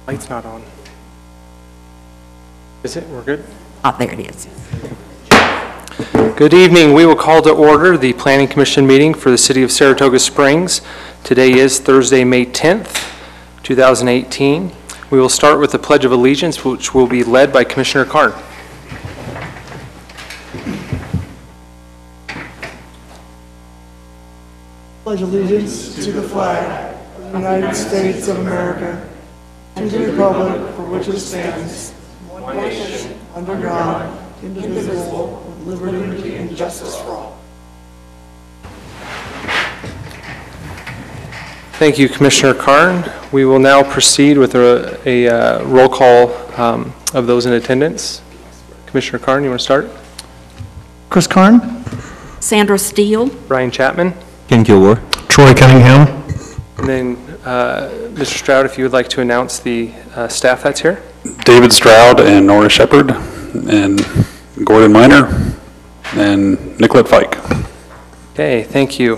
Light's not on. Is it? We're good? Oh, there it is. Good evening. We will call to order the Planning Commission meeting for the City of Saratoga Springs. Today is Thursday, May 10th, 2018. We will start with the Pledge of Allegiance, which will be led by Commissioner Karn. Pledge allegiance to the flag of the United States of America, to the republic for which it stands, one nation, under God, indivisible, with liberty and justice for all. Thank you, Commissioner Karn. We will now proceed with a roll call of those in attendance. Commissioner Karn, you want to start? Chris Karn. Sandra Steele. Brian Chapman. Ken Kilgore. Troy Cunningham. And then, Mr. Stroud, if you would like to announce the staff that's here. David Stroud and Nora Shepard and Gordon Miner and Nicolette Fike. Okay, thank you.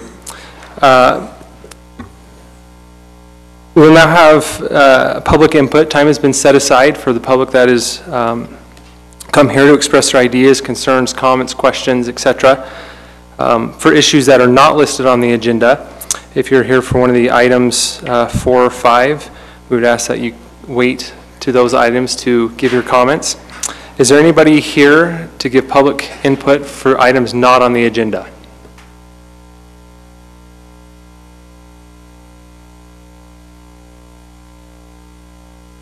We will now have public input. Time has been set aside for the public that is come here to express their ideas, concerns, comments, questions, etc. For issues that are not listed on the agenda. If you're here for one of the items 4 or 5, we would ask that you wait to those items to give your comments. Is there anybody here to give public input for items not on the agenda?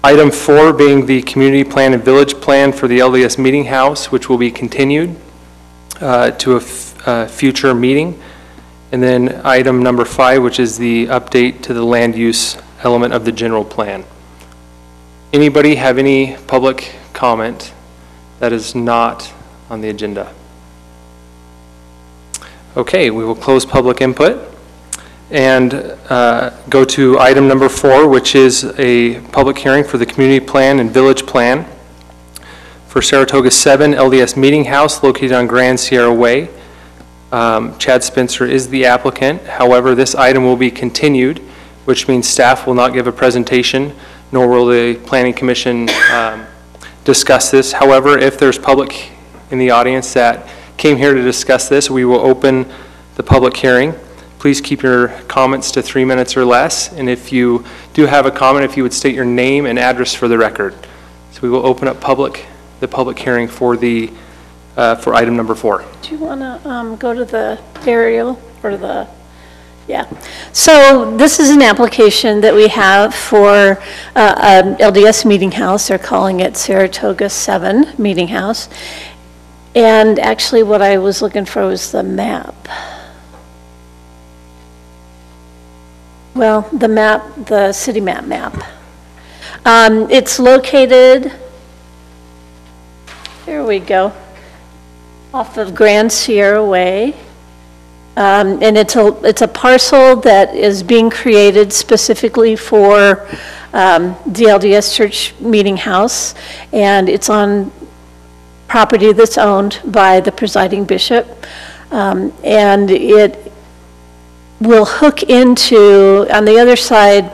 Item 4 being the community plan and village plan for the LDS Meeting House, which will be continued to a future meeting. And then item number 5, which is the update to the land use element of the general plan. Anybody have any public comment that is not on the agenda? Okay, we will close public input and go to item number 4, which is a public hearing for the community plan and village plan for Saratoga 7 LDS Meeting House located on Grand Sierra Way. Chad Spencer is the applicant. However, this item will be continued, which means staff will not give a presentation, nor will the Planning Commission discuss this. However, if there's public in the audience that came here to discuss this, we will open the public hearing. Please keep your comments to 3 minutes or less. And if you do have a comment, if you would state your name and address for the record. So we will open up the public hearing for the for item number 4. Do you want to go to the aerial or the, yeah. So this is an application that we have for LDS Meeting House. They're calling it Saratoga 7 Meeting House. And actually what I was looking for was the map. Well, the map, the city map. It's located, here we go, off of Grand Sierra Way. And it's a parcel that is being created specifically for the LDS Church Meeting House. And it's on property that's owned by the presiding bishop. And it will hook into, on the other side,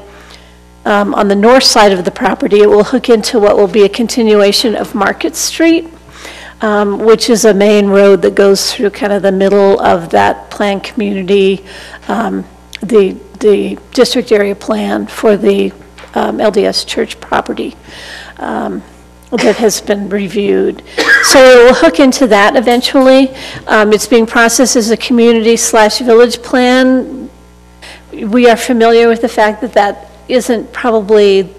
on the north side of the property, it will hook into what will be a continuation of Market Street, which is a main road that goes through kind of the middle of that planned community, the district area plan for the LDS church property that has been reviewed. So it will hook into that eventually. It's being processed as a community/village plan. We are familiar with the fact that that isn't probably,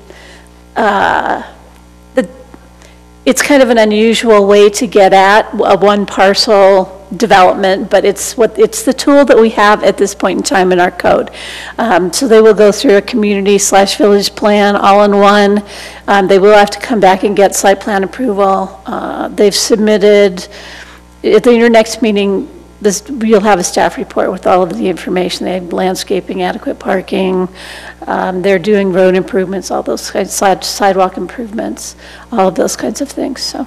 it's kind of an unusual way to get at a one parcel development, but it's the tool that we have at this point in time in our code. So they will go through a community/village plan all in one. They will have to come back and get site plan approval. They've submitted, at your next meeting, you'll have a staff report with all of the information. They have landscaping, adequate parking. They're doing road improvements, all those kinds, sidewalk improvements, all of those kinds of things. So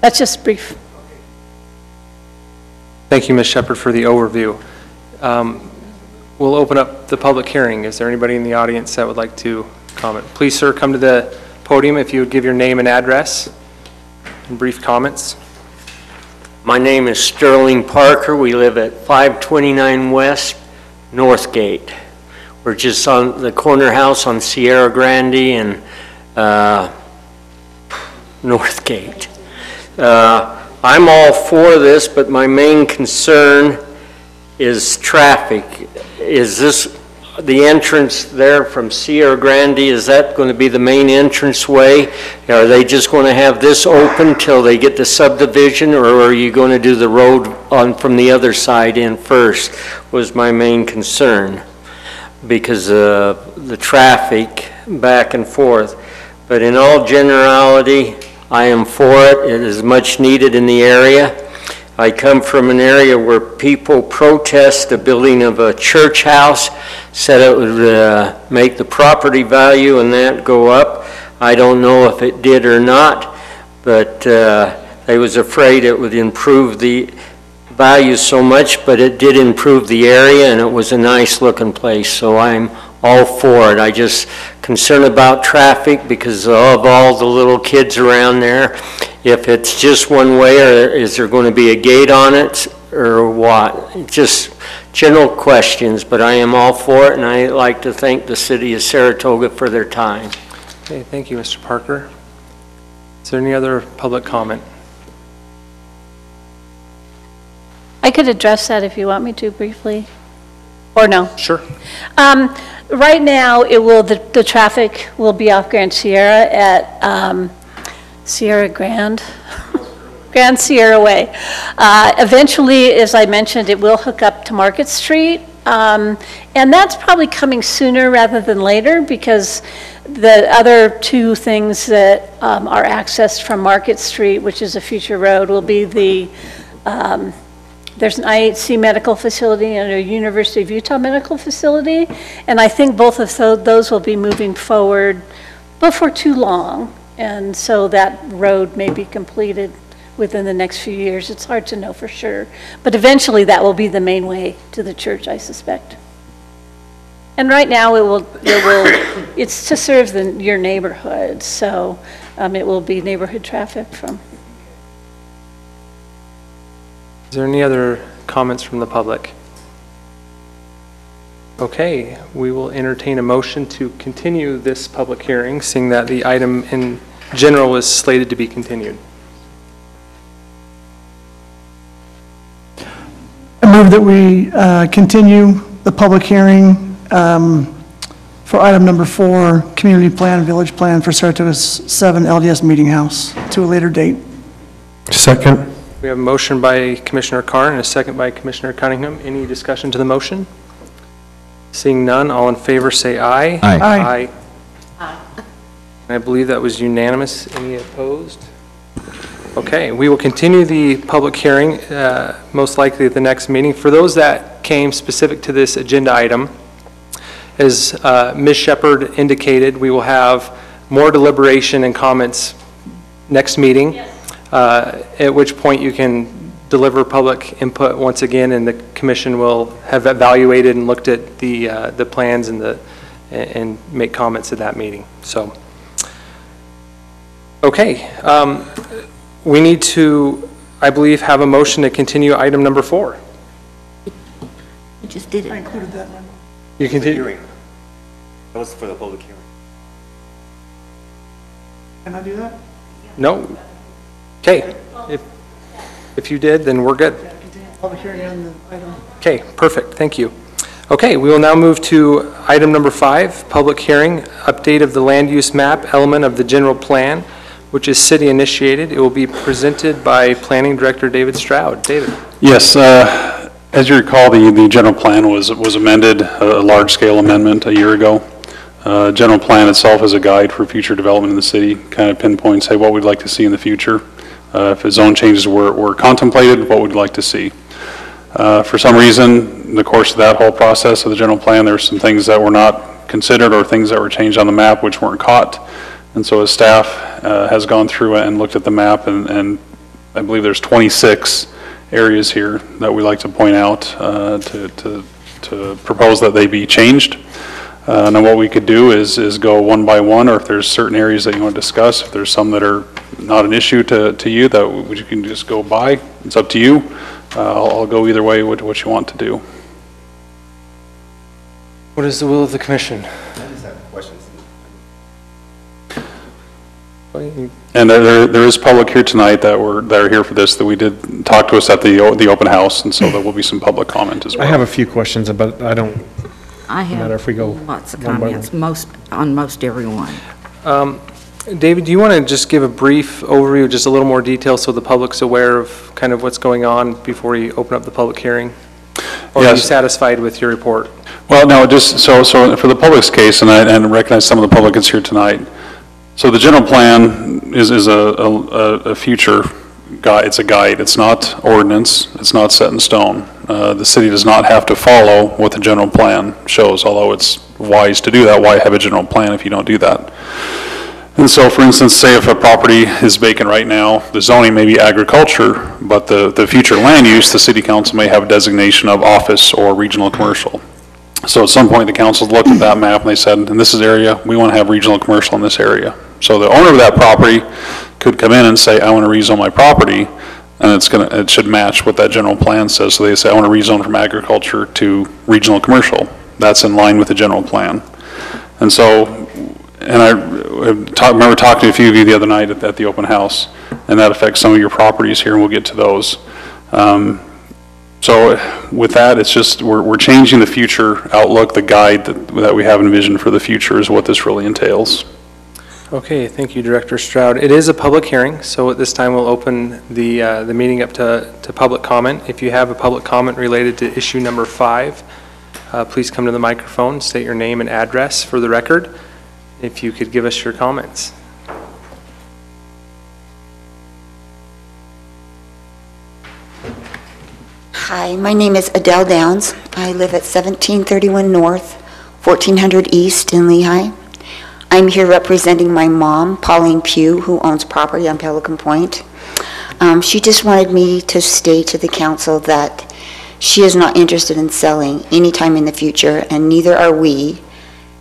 that's just brief. Thank you, Ms. Shepard, for the overview. We'll open up the public hearing. Is there anybody in the audience that would like to comment. Please, sir, come to the podium if you would give your name and address and brief comments. My name is Sterling Parker. We live at 529 West Northgate. We're just on the corner house on Sierra Grande and Northgate. I'm all for this, but my main concern is traffic. Is this the entrance there from Sierra Grande? Is that going to be the main entrance way? Are they just going to have this open till they get the subdivision, or are you going to do the road on from the other side in first? Was my main concern, because of the traffic back and forth. But in all generality, I am for it. It is much needed in the area. I come from an area where people protest the building of a church house, said it would make the property value and that go up. I don't know if it did or not, but they was afraid it would improve the value so much, but it did improve the area, and it was a nice looking place, so I'm all for it. I just concerned about traffic because of all the little kids around there. If it's just one way, or is there going to be a gate on it, or what? Just general questions, but I am all for it, and I'd like to thank the city of Saratoga for their time. Okay, thank you, Mr. Parker. Is there any other public comment? I could address that if you want me to briefly, or no? Sure. Right now, the traffic will be off Grand Sierra at Sierra Grand Sierra Way. Eventually, as I mentioned, it will hook up to Market Street, and that's probably coming sooner rather than later, because the other two things that are accessed from Market Street, which is a future road, will be the there's an IHC medical facility and a University of Utah medical facility, and I think both of those will be moving forward before too long, and so that road may be completed within the next few years. It's hard to know for sure, but eventually that will be the main way to the church, I suspect. And right now it's to serve your neighborhood, so it will be neighborhood traffic from. Is there any other comments from the public? Okay, we will entertain a motion to continue this public hearing, seeing that the item in general is slated to be continued. I move that we continue the public hearing for item number 4, community plan, village plan for Saratoga's 7 LDS Meeting House, to a later date. Second. We have a motion by Commissioner Carn and a second by Commissioner Cunningham. Any discussion to the motion? Seeing none, all in favor say aye. Aye. Aye. I believe that was unanimous. Any opposed? Okay, we will continue the public hearing, most likely at the next meeting. For those that came specific to this agenda item, as Ms. Shepard indicated, we will have more deliberation and comments next meeting. Yes. At which point you can deliver public input once again, and the commission will have evaluated and looked at the plans and make comments at that meeting. So, okay, we need to, I believe, have a motion to continue item number 4. You just did I it. included that one. You continue. That was for the public hearing. Can I do that? No. Okay. If you did, then we're good. Public hearing on the item. Okay, perfect, thank you. Okay, we will now move to item number 5, public hearing, update of the land use map element of the general plan, which is city initiated. It will be presented by Planning Director David Stroud. David. Yes, as you recall, the general plan was amended, a large-scale amendment a year ago. General plan itself is a guide for future development in the city, kind of pinpoints, hey, what we'd like to see in the future. If zone changes were contemplated, what we'd like to see. For some reason, in the course of that whole process of the general plan, there were some things that were not considered or things that were changed on the map which weren't caught. And so as staff has gone through and looked at the map, and I believe there's 26 areas here that we like to point out to propose that they be changed. Now what we could do is go one by one, or if there's certain areas that you want to discuss, if there's some that are not an issue to you that you can just go by, it's up to you. I'll go either way with what you want to do. What is the will of the commission? I just have questions. And there is public here tonight that are here for this, that we did talk to us at the open house, and so there will be some public comment as well. I have a few questions, but I don't, I no matter if we go have lots of one by comments, on most everyone. David, do you want to just give a brief overview, just a little more detail so the public's aware of kind of what's going on before we open up the public hearing? Or are you Yes. satisfied with your report? Well, no, just so for the public's case, and I recognize some of the public is here tonight. So the general plan is a future guide. It's a guide. It's not ordinance. It's not set in stone. The city does not have to follow what the general plan shows, although it's wise to do that. Why have a general plan if you don't do that? And so, for instance, say if a property is vacant right now, the zoning may be agriculture, but the future land use, the city council may have a designation of office or regional commercial. So at some point, the council looked at that map and they said, in this area, we want to have regional commercial in this area. So the owner of that property could come in and say, I want to rezone my property, and it should match what that general plan says. So they say, I want to rezone from agriculture to regional commercial. That's in line with the general plan. And so, and I remember talking to a few of you the other night at the open house, and that affects some of your properties here, and we'll get to those. So with that, it's just, we're changing the future outlook. The guide that we have envisioned for the future is what this really entails. Okay, thank you, Director Stroud. It is a public hearing, so at this time we'll open the meeting up to public comment. If you have a public comment related to issue number 5, please come to the microphone, state your name and address for the record. If you could give us your comments. Hi, my name is Adele Downs. I live at 1731 North, 1400 East in Lehigh. I'm here representing my mom, Pauline Pugh, who owns property on Pelican Point. She just wanted me to state to the council that she is not interested in selling anytime in the future, and neither are we,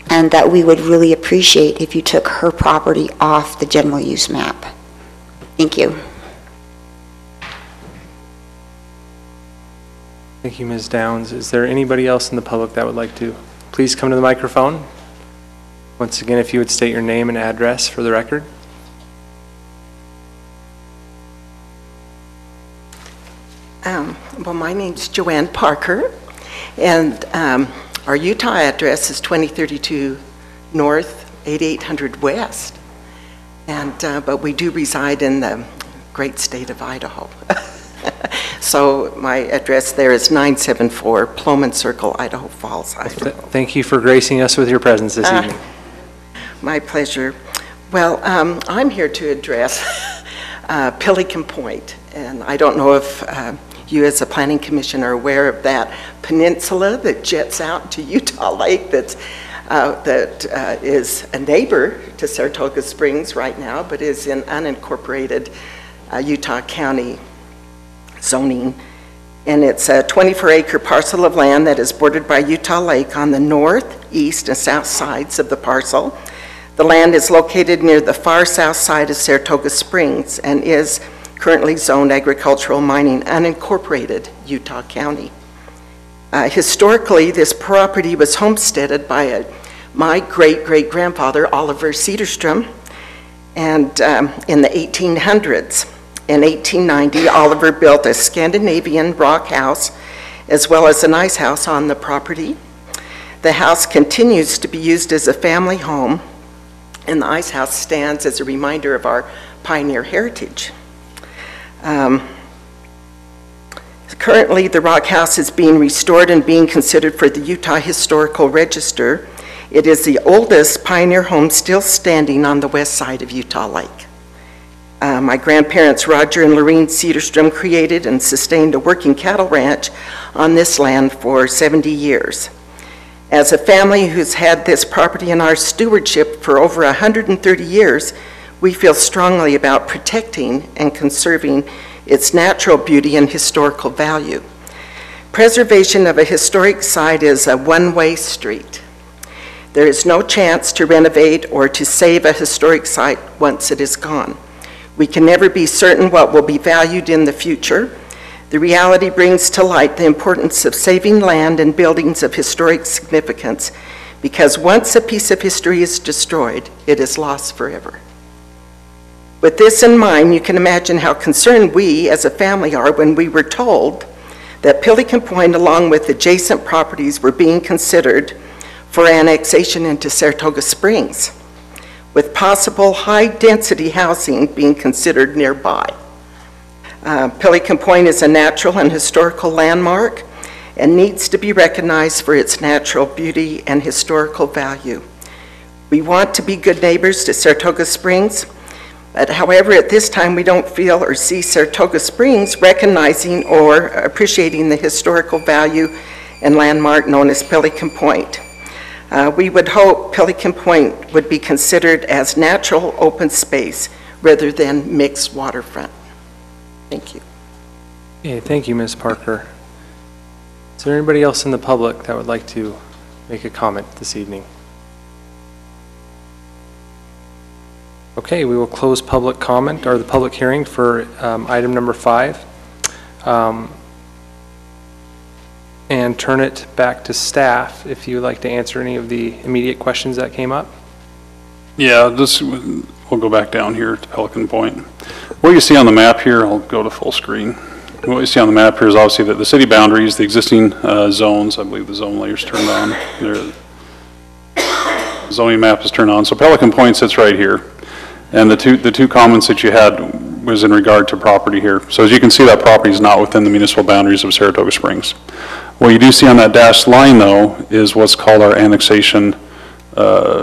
and that we would really appreciate if you took her property off the general use map. Thank you. Thank you, Ms. Downs. Is there anybody else in the public that would like to please come to the microphone? Once again, if you would state your name and address for the record. Well, my name's Joanne Parker, and our Utah address is 2032 North, 8800 West, and but we do reside in the great state of Idaho. So my address there is 974 Ploman Circle, Idaho Falls, Idaho. Thank you for gracing us with your presence this evening. My pleasure. Well, I'm here to address Pelican Point, and I don't know if you as a planning commission are aware of that peninsula that jets out to Utah Lake that is a neighbor to Saratoga Springs right now, but is in unincorporated Utah County zoning. And it's a 24-acre parcel of land that is bordered by Utah Lake on the north, east, and south sides of the parcel. The land is located near the far south side of Saratoga Springs and is currently zoned agricultural mining unincorporated Utah County. Historically, this property was homesteaded by my great-great-grandfather, Oliver Cedarstrom, and in the 1800s. In 1890, Oliver built a Scandinavian rock house as well as an ice house on the property. The house continues to be used as a family home, and the ice house stands as a reminder of our pioneer heritage. Currently, the rock house is being restored and being considered for the Utah Historical Register. It is the oldest pioneer home still standing on the west side of Utah Lake. My grandparents, Roger and Lorene Cedarstrom, created and sustained a working cattle ranch on this land for 70 years. As a family who's had this property in our stewardship for over 130 years, we feel strongly about protecting and conserving its natural beauty and historical value. Preservation of a historic site is a one-way street. There is no chance to renovate or to save a historic site once it is gone. We can never be certain what will be valued in the future. The reality brings to light the importance of saving land and buildings of historic significance, because once a piece of history is destroyed, it is lost forever. With this in mind, you can imagine how concerned we as a family are when we were told that Pelican Point, along with adjacent properties, were being considered for annexation into Saratoga Springs, with possible high-density housing being considered nearby. Pelican Point is a natural and historical landmark and needs to be recognized for its natural beauty and historical value. We want to be good neighbors to Saratoga Springs, but however, at this time, we don't feel or see Saratoga Springs recognizing or appreciating the historical value and landmark known as Pelican Point. We would hope Pelican Point would be considered as natural open space rather than mixed waterfront. Thank you. Okay, thank you, Ms. Parker. Is there anybody else in the public that would like to make a comment this evening? Okay, we will close public comment, or the public hearing for item number 5. And turn it back to staff if you would like to answer any of the immediate questions that came up. Yeah, we'll go back down here to Pelican Point. What you see on the map here, I'll go to full screen. What you see on the map here is obviously that the city boundaries, the existing zones, I believe the zone layer's turned on. The zoning map is turned on. So Pelican Point sits right here. And the two comments that you had was in regard to property here. So as you can see, that property is not within the municipal boundaries of Saratoga Springs. What you do see on that dashed line, though, is what's called our annexation,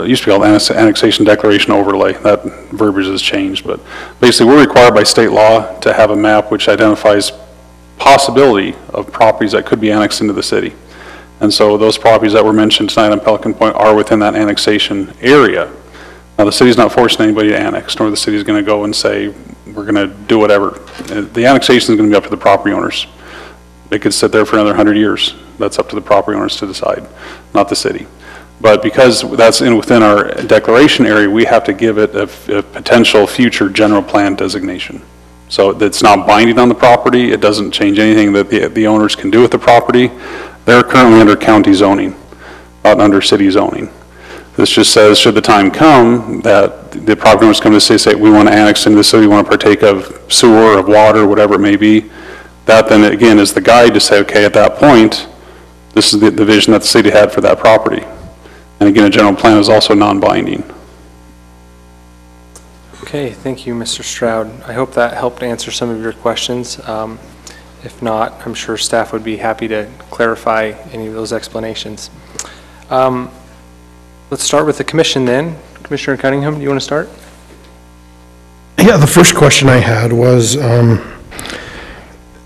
used to be called annexation declaration overlay. That verbiage has changed, but basically we're required by state law to have a map which identifies possibility of properties that could be annexed into the city. And so those properties that were mentioned tonight on Pelican Point are within that annexation area. Now, the city's not forcing anybody to annex, nor the city's going to go and say, we're going to do whatever. The annexation is going to be up to the property owners. They could sit there for another 100 years. That's up to the property owners to decide, not the city. But because that's within our declaration area, we have to give it a potential future general plan designation. So it's not binding on the property. It doesn't change anything that the owners can do with the property. They're currently under county zoning, not under city zoning. This just says, should the time come that the property owners come to the city, say, we want to annex into the city, we want to partake of sewer, of water, whatever it may be, that then again is the guide to say, okay, at that point, this is the vision that the city had for that property. And again, a general plan is also non-binding. Okay, thank you, Mr. Stroud. I hope that helped answer some of your questions. If not, I'm sure staff would be happy to clarify any of those explanations. Let's start with the commission then. Commissioner Cunningham, do you want to start? Yeah, the first question I had was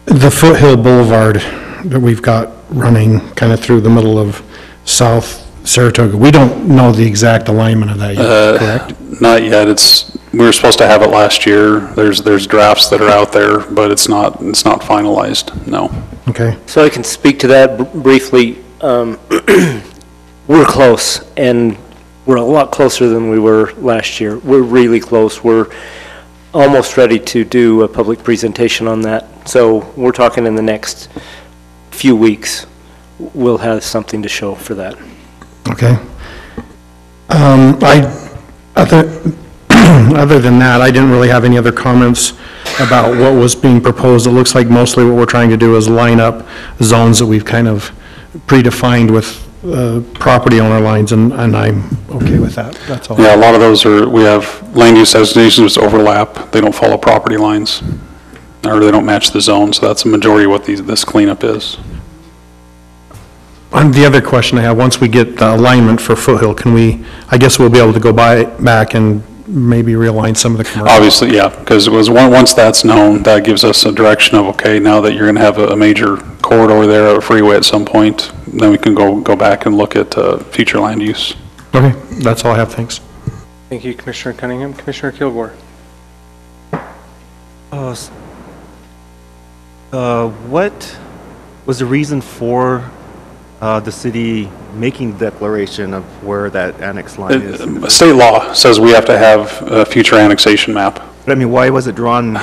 the Foothill Boulevard that we've got running kind of through the middle of South Saratoga. We don't know the exact alignment of that yet, correct? Not yet. We were supposed to have it last year. There's drafts that are out there, but it's not finalized, no. Okay. So I can speak to that briefly. We're close, and we're a lot closer than we were last year. We're really close. We're almost ready to do a public presentation on that. So we're talking in the next few weeks, we'll have something to show for that. Okay. Other than that, I didn't really have any other comments about what was being proposed. It looks like mostly what we're trying to do is line up zones that we've kind of predefined with property owner lines, and I'm okay with that. That's all. Yeah, a lot of those we have land use designations which overlap. They don't follow property lines, or they don't match the zone, so that's the majority of what this cleanup is. And the other question I have, once we get the alignment for Foothill, I guess we'll be able to go back and maybe realign some of the commercial? Obviously, yeah, because once that's known, that gives us a direction of, okay, now that you're going to have a major corridor there, a freeway at some point, then we can go back and look at future land use. Okay, that's all I have, thanks. Thank you, Commissioner Cunningham. Commissioner Kilgore. What was the reason for the city making the declaration of where that annex line is? State law says we have to have a future annexation map. But I mean, why was it drawn?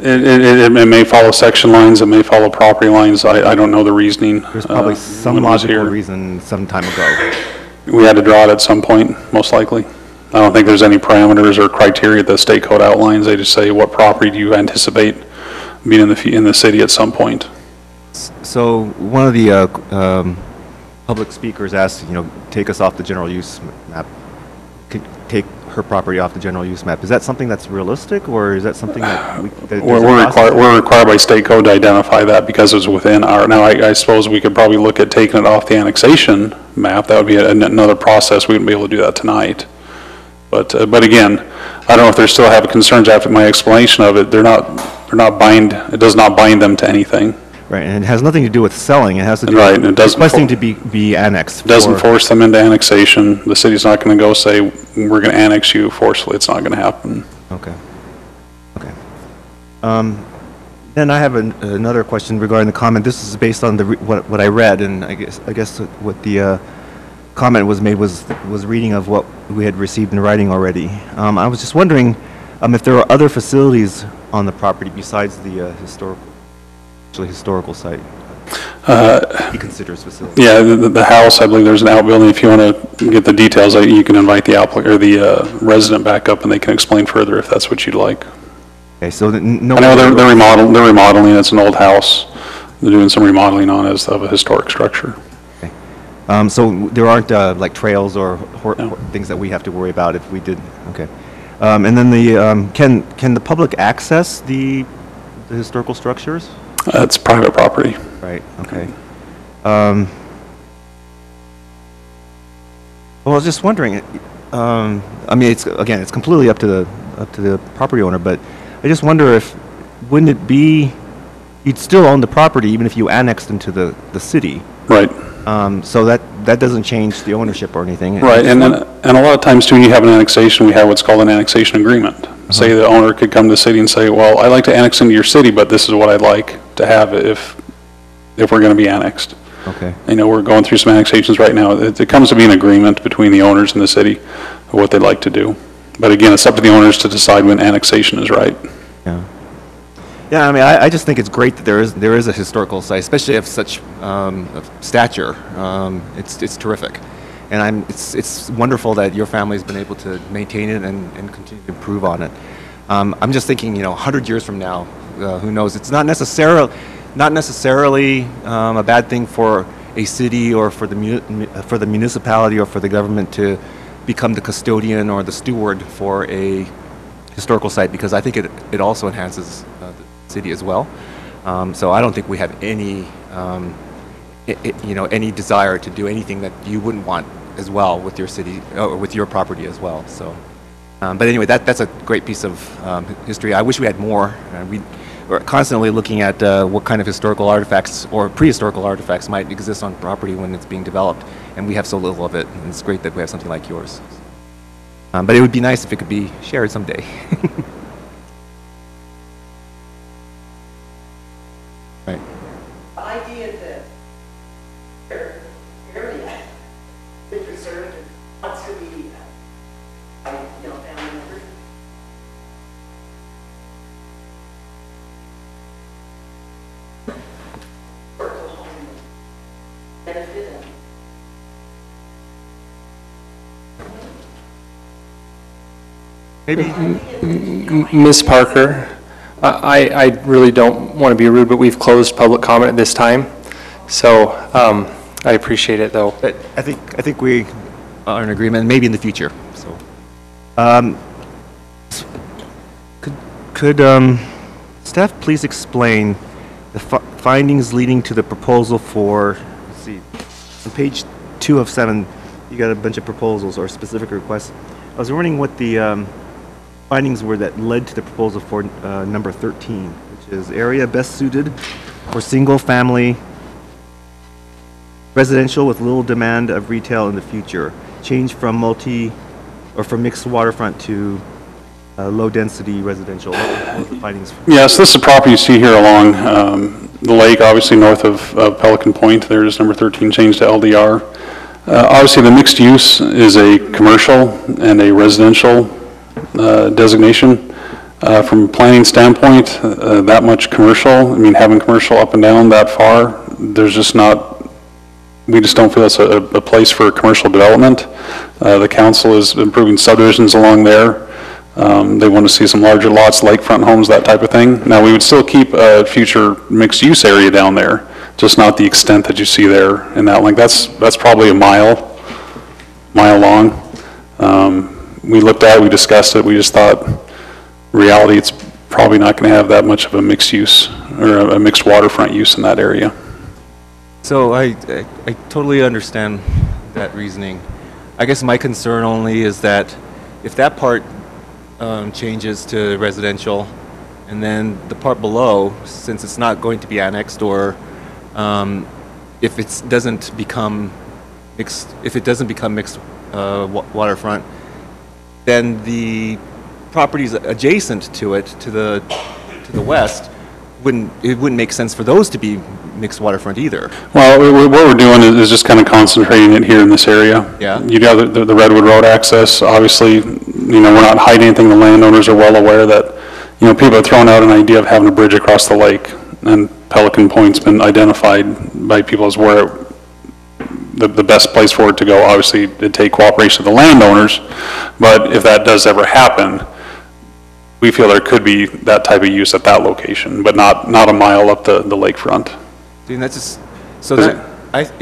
It may follow section lines, it may follow property lines, I don't know the reasoning. There's probably some when it was logical here. reason some time ago. We had to draw it at some point, most likely. I don't think there's any parameters or criteria the state code outlines. They just say what property do you anticipate being in the city at some point. So one of the public speakers asked, take us off the general use map, take her property off the general use map. Is that something that's realistic, or is that something that we're required by state code to identify that because it's within our, now I suppose we could probably look at taking it off the annexation map. That would be another process. We wouldn't be able to do that tonight. But again, I don't know if they still have concerns after my explanation of it. They're not it does not bind them to anything. Right, and it has nothing to do with selling. It has to do with requesting to be annexed. It doesn't force them into annexation. The city's not going to go say, we're going to annex you forcefully. It's not going to happen. Okay. Okay. Then I have another question regarding the comment. This is based on what I read, and I guess what the comment was made was reading of what we had received in writing already. I was just wondering if there are other facilities on the property besides the historical site he considers facility. Yeah, the house, I believe there's an outbuilding. If you want to get the details, you can invite the applicant or the resident back up and they can explain further if that's what you'd like. Okay, so I know they're remodeling. It's an old house. They're doing some remodeling on it of a historic structure. Okay. So there aren't like trails or things that we have to worry about if we did. Okay. And then the can the public access the historical structures? It's private property. Right, okay. Well, I was just wondering, I mean, it's completely up to the property owner, but I just wonder if, wouldn't it be, you'd still own the property even if you annexed into the city. Right. So that doesn't change the ownership or anything. Right, and a lot of times too, when you have an annexation, we have what's called an annexation agreement. Say the owner could come to the city and say, well, I'd like to annex into your city, but this is what I'd like to have if we're going to be annexed. Okay. I know we're going through some annexations right now. It comes to be an agreement between the owners and the city of what they'd like to do. But again, it's up to the owners to decide when annexation is right. Yeah. Yeah, I mean, I just think it's great that there is a historical site, especially of such stature. It's terrific, and it's wonderful that your family's been able to maintain it and continue to improve on it. I'm just thinking, 100 years from now, who knows? It's not necessarily a bad thing for a city or for the municipality or for the government to become the custodian or the steward for a historical site, because I think it also enhances the city as well. So I don't think we have any any desire to do anything that you wouldn't want as well with your city or with your property as well. So, but anyway, that's a great piece of history. I wish we had more. We're constantly looking at what kind of historical artifacts or prehistorical artifacts might exist on property when it's being developed, and we have so little of it. And it's great that we have something like yours. But it would be nice if it could be shared someday. Right. The idea that area is preserved and wants to be, family members. Benefit them. Maybe. Ms. Parker, I really don't want to be rude, but we've closed public comment at this time. So I appreciate it, though. But I think we are in agreement, maybe in the future. So, could staff please explain the findings leading to the proposal for? Let's see, on page 2 of 7, you got a bunch of proposals or specific requests. I was wondering what the findings were that led to the proposal for number 13, which is area best suited for single-family residential with little demand of retail in the future. Change from from mixed waterfront to low-density residential. What were the findings? Yes, this is the property you see here along The lake, obviously north of Pelican Point, there's number 13 changed to LDR. Obviously, the mixed use is a commercial and a residential designation. From a planning standpoint, that much commercial, I mean, having commercial up and down that far, there's just not, we just don't feel it's a place for commercial development. The council is improving subdivisions along there. They want to see some larger lots, lakefront homes, that type of thing. Now, we would still keep a future mixed-use area down there, just not the extent that you see there in that length. That's probably a mile long. We looked at it, we discussed it, we just thought, reality, it's probably not going to have that much of a mixed use or a mixed waterfront use in that area. So I totally understand that reasoning. I guess my concern only is that if that part changes to residential, and then the part below, since it's not going to be annexed, or if it doesn't become mixed waterfront, then the properties adjacent to it, to the west, it wouldn't make sense for those to be mixed waterfront either. Well, what we're doing is just kind of concentrating it here in this area. Yeah. You got the Redwood Road access. Obviously, you know, we're not hiding anything. The landowners are well aware that, you know, people have thrown out an idea of having a bridge across the lake, and Pelican Point's been identified by people as where the best place for it to go. Obviously, it'd take cooperation of the landowners, but if that does ever happen, we feel there could be that type of use at that location, but not a mile up the lakefront. And that's just, so that,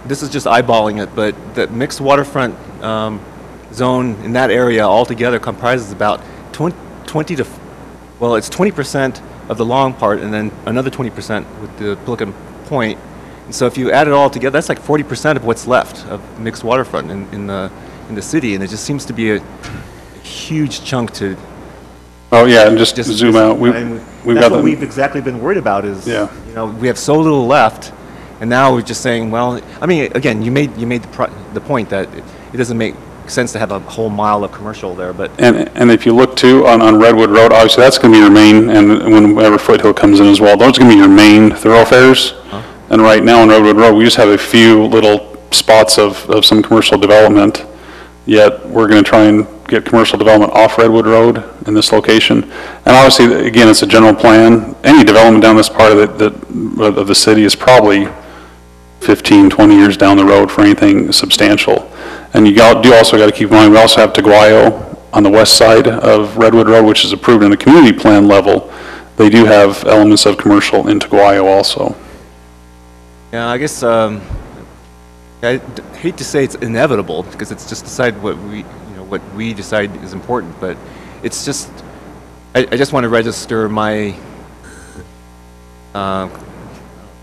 this is just eyeballing it, but the mixed waterfront zone in that area altogether comprises about 20 to, well, it's 20% of the long part, and then another 20% with the Pelican Point. And so if you add it all together, that's like 40% of what's left of mixed waterfront in the city, and it just seems to be a huge chunk to. Oh yeah, and just zoom out. That's what we've exactly been worried about is, yeah. You know, we have so little left, and now we're just saying, well, I mean, again, you made the point that it doesn't make sense to have a whole mile of commercial there, but. And if you look too on Redwood Road, obviously that's going to be your main, and whenever Foothill comes in as well, those are going to be your main thoroughfares. Huh? And right now on Redwood Road, we just have a few little spots of some commercial development, yet we're going to try and get commercial development off Redwood Road in this location. And obviously, again, it's a general plan. Any development down this part of the city is probably 15, 20 years down the road for anything substantial. And you do also got to keep in mind, we also have Taguayo on the west side of Redwood Road, which is approved in the community plan level. They do have elements of commercial in Taguayo also. Yeah, I guess I hate to say it's inevitable, because it's just decide what we decide is important, but it's just, I just want to register my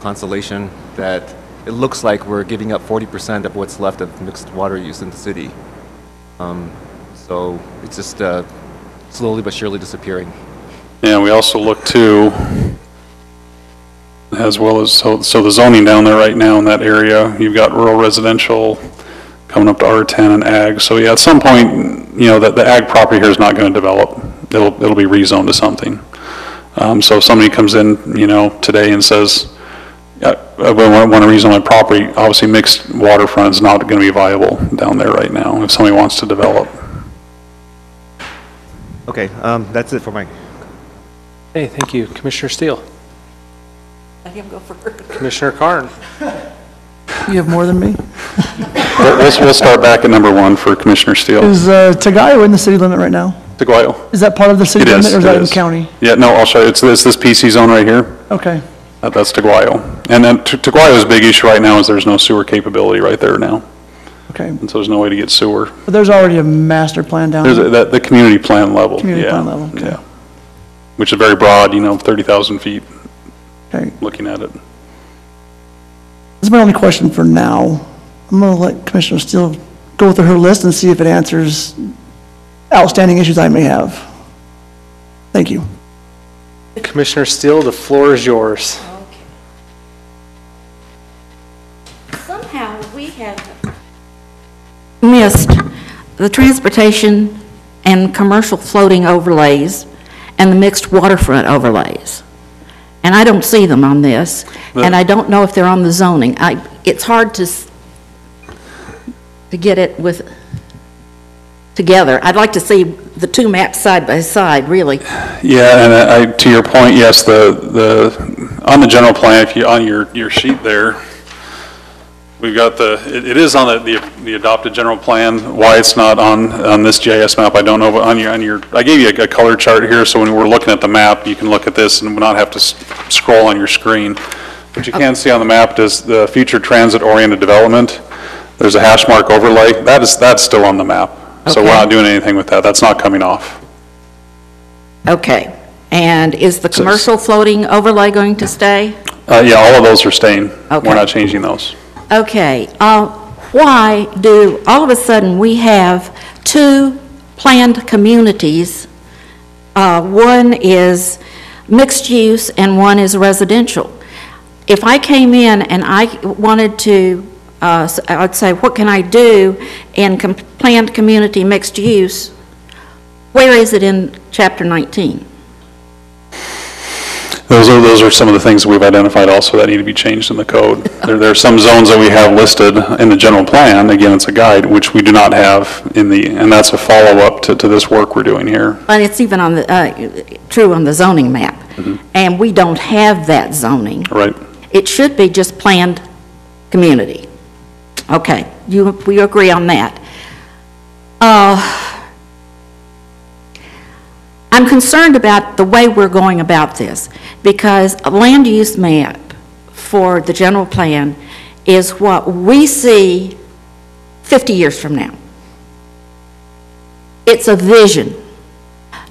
consolation that it looks like we're giving up 40% of what's left of mixed water use in the city. So it's just slowly but surely disappearing. Yeah, we also look to, as well as, so the zoning down there right now in that area, you've got rural residential coming up to R10 and ag. So yeah, at some point, you know, the ag property here is not going to develop. It'll be rezoned to something. So if somebody comes in, you know, today and says, I want to rezone my property, obviously mixed waterfront is not going to be viable down there right now if somebody wants to develop. Okay, that's it for my. Hey, thank you. Commissioner Steele. Let him go first. Commissioner Carn. You have more than me? We'll start back at number 1 for Commissioner Steele. Is Taguayo in the city limit right now? Taguayo. Is that part of the city limit, or is that in county? Yeah, no, I'll show you. It's this PC zone right here. Okay. That's Taguayo. And then Taguayo's big issue right now is there's no sewer capability right there now. Okay. And so there's no way to get sewer. But there's already a master plan down there? There's the community plan level. Community plan level, okay. Yeah. Which is very broad, you know, 30,000 feet. Okay. Looking at it. This is my only question for now. I'm going to let Commissioner Steele go through her list and see if it answers outstanding issues I may have. Thank you. Commissioner Steele, the floor is yours. Okay. Somehow we have missed the transportation and commercial floating overlays and the mixed waterfront overlays. And and I don't see them on this, and I don't know if they're on the zoning. It's hard to get it together. I'd like to see the two maps side by side, really. Yeah, and to your point, yes, on the general plan, if you, on your sheet there, we've got it is on the adopted general plan. Why it's not on this GIS map, I don't know, but on your, I gave you a color chart here, so when we're looking at the map, you can look at this and not have to scroll on your screen. What you can see on the map is the future transit-oriented development. There's a hash mark overlay. That's still on the map. So we're not doing anything with that. That's not coming off. Okay. And is the commercial floating overlay going to stay? Yeah, all of those are staying. Okay. We're not changing those. Okay. Why do, all of a sudden, we have two planned communities? One is mixed use and one is residential. If I came in and I wanted to, I'd say, what can I do in planned community mixed use? Where is it in Chapter 19? Those are some of the things that we've identified also that need to be changed in the code. There are some zones that we have listed in the general plan. Again, it's a guide, which we do not have and that's a follow-up to this work we're doing here. And it's even on the, true on the zoning map. Mm-hmm. And we don't have that zoning. Right. It should be just planned community. Okay, we agree on that. I'm concerned about the way we're going about this, because a land use map for the general plan is what we see 50 years from now. It's a vision,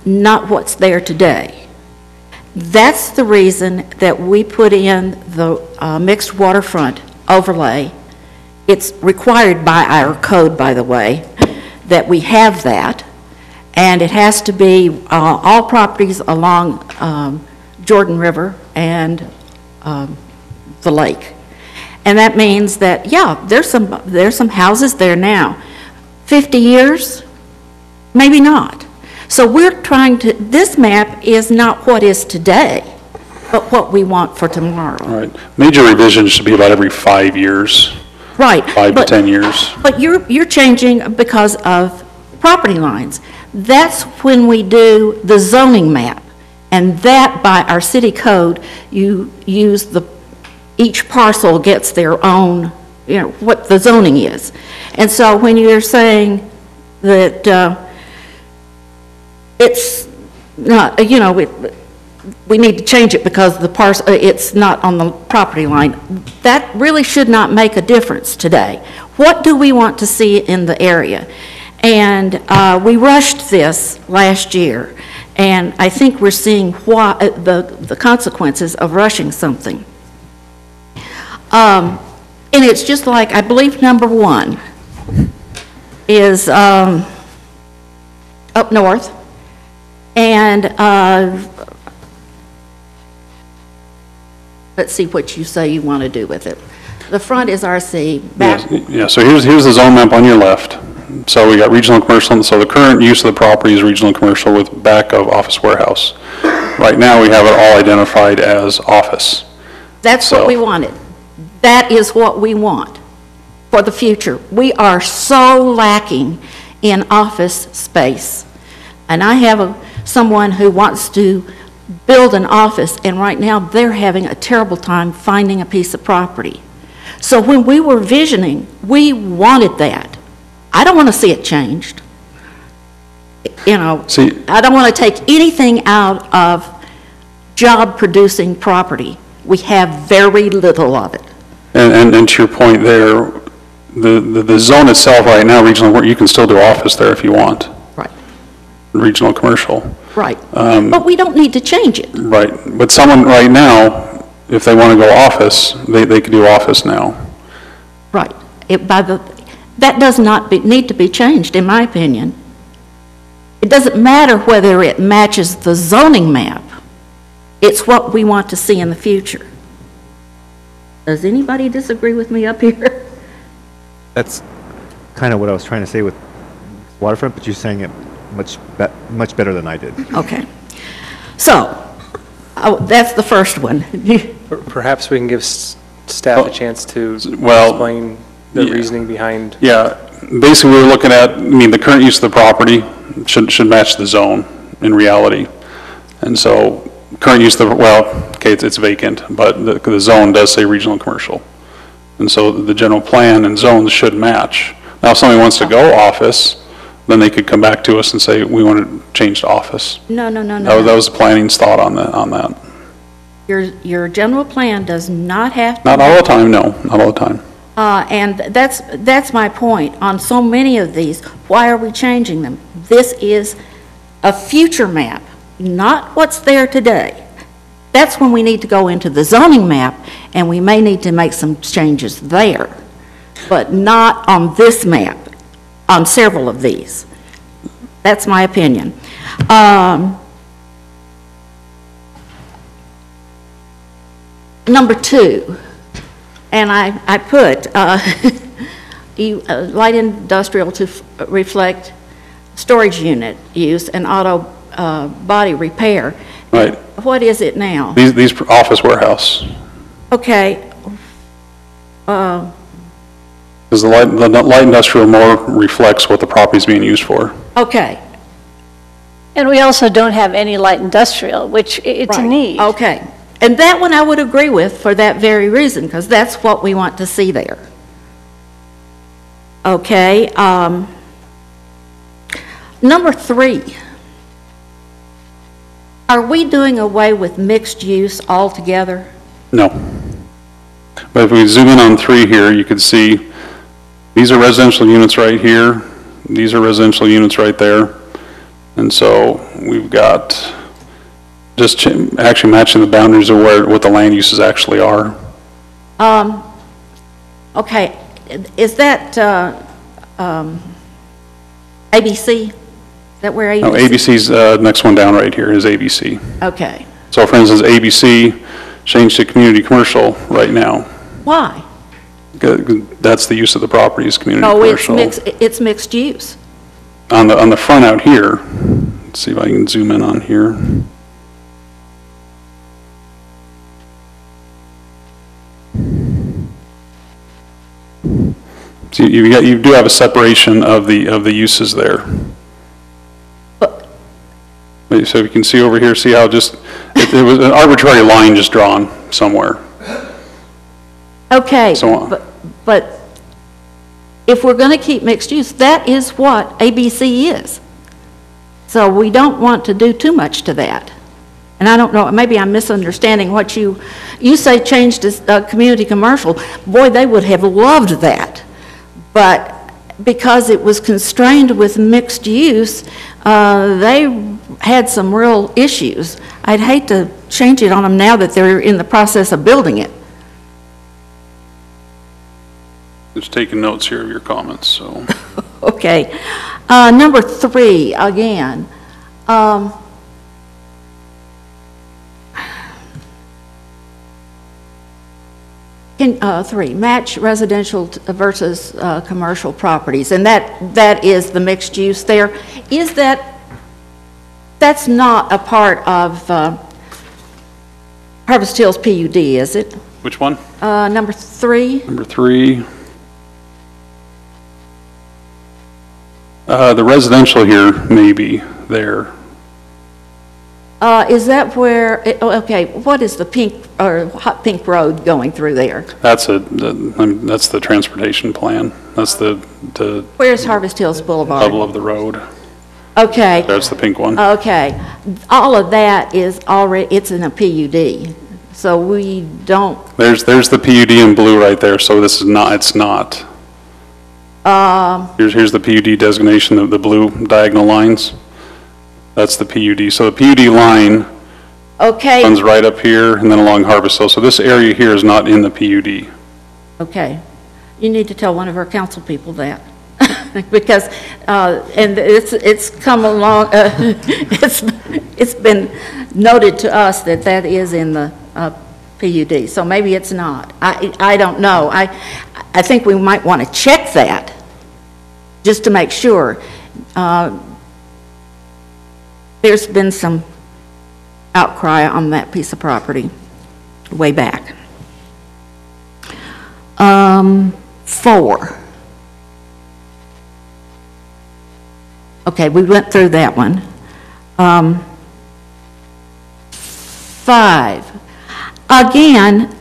not what's there today. That's the reason that we put in the mixed waterfront overlay. It's required by our code, by the way, that we have that. And it has to be all properties along Jordan River and the lake. And that means that, yeah, there's some houses there now. 50 years? Maybe not. So we're trying to, this map is not what is today, but what we want for tomorrow. All right. Major revisions should be about every 5 years. Right. 5 to 10 years. But you're changing because of property lines. That's when we do the zoning map, and that by our city code, you use each parcel gets their own, what the zoning is. And so when you're saying that it's not, we need to change it because the parcel, it's not on the property line, that really should not make a difference today. What do we want to see in the area? And we rushed this last year, and I think we're seeing the consequences of rushing something. And it's just like, I believe number 1 is up north, and let's see what you say you want to do with it. The front is RC. Back. Yeah, so here's the zone map on your left. So we got regional and commercial, so the current use of the property is regional and commercial with back of office warehouse. Right now, we have it all identified as office. That's what we wanted. That is what we want for the future. We are so lacking in office space. And I have someone who wants to build an office, and right now they're having a terrible time finding a piece of property. So when we were visioning, we wanted that. I don't want to see it changed. I don't want to take anything out of job-producing property. We have very little of it. And to your point there, the zone itself right now, regional, you can still do office there if you want. Right. Regional commercial. Right. But we don't need to change it. Right. But someone right now, if they want to go office, they could do office now. Right. That does not need to be changed, in my opinion. It doesn't matter whether it matches the zoning map. It's what we want to see in the future. Does anybody disagree with me up here? That's kind of what I was trying to say with waterfront, but you're saying it much better than I did. Okay. So, Oh, that's the first one. Perhaps we can give staff a chance to Well, explain the yeah. reasoning behind. Yeah, basically, we're looking at, I mean, the current use of the property should match the zone in reality. And so, current use of the, well, okay, it's vacant, but the zone does say regional commercial. And so the general plan and zones should match. Now, if somebody wants to go office, then they could come back to us and say, we want to change to office. No, no, no, That no. was the planning's thought on that. Your general plan does not have to. Not all the time, no, not all the time. And that's my point. On so many of these, why are we changing them? This is a future map, not what's there today. That's when we need to go into the zoning map, and we may need to make some changes there, but not on this map, on several of these. That's my opinion. Number 2, and I put light industrial to reflect storage unit use and auto body repair. Right. What is it now? These office warehouse. Okay. Because the light industrial more reflects what the property's being used for. Okay. And we also don't have any light industrial, which it's a Right. need. Okay. And that one I would agree with for that very reason, because that's what we want to see there. Okay. Number 3. Are we doing away with mixed use altogether? No. But if we zoom in on 3 here, you can see these are residential units right here. These are residential units right there. And so we've got just actually matching the boundaries of what the land uses actually are. Okay. Is that ABC? Is that where ABC? No, ABC's next one down right here is ABC. Okay. So for instance, ABC changed to community commercial right now. Why? That's the use of the property is community No, it's commercial. it's mixed use. On the front out here, let's see if I can zoom in on here. So you do have a separation of the uses there. So you can see over here, see how just, it was an arbitrary line just drawn somewhere. Okay, So- but if we're going to keep mixed use, that is what ABC is. So we don't want to do too much to that. And I don't know, maybe I'm misunderstanding what you say changed to community commercial. Boy, they would have loved that. But because it was constrained with mixed use, they had some real issues. I'd hate to change it on them now that they're in the process of building it. Just taking notes here of your comments, so. Okay. Number 3, again. Can, 3, match residential versus commercial properties, and that is the mixed use there. Is that's not a part of Harvest Hills PUD, is it? Which one? Number 3? Number 3. The residential here may be there. Is that where, okay, what is the pink, or hot pink road going through there? That's that's the transportation plan. That's the Where's Harvest Hills Boulevard? level of the road. Okay, That's the pink one. okay. All of that is already, it's in a PUD, so we don't, There's the PUD in blue right there, so this is not, it's not. Here's the PUD designation of the blue diagonal lines. That's the PUD. So the PUD line okay, runs right up here and then along Harvest Hill. So this area here is not in the PUD. okay. You need to tell one of our council people that. Because, and it's come along, it's been noted to us that that is in the PUD, so maybe it's not. I don't know. I think we might want to check that, just to make sure. There's been some outcry on that piece of property way back. 4. Okay, we went through that one. 5. Again,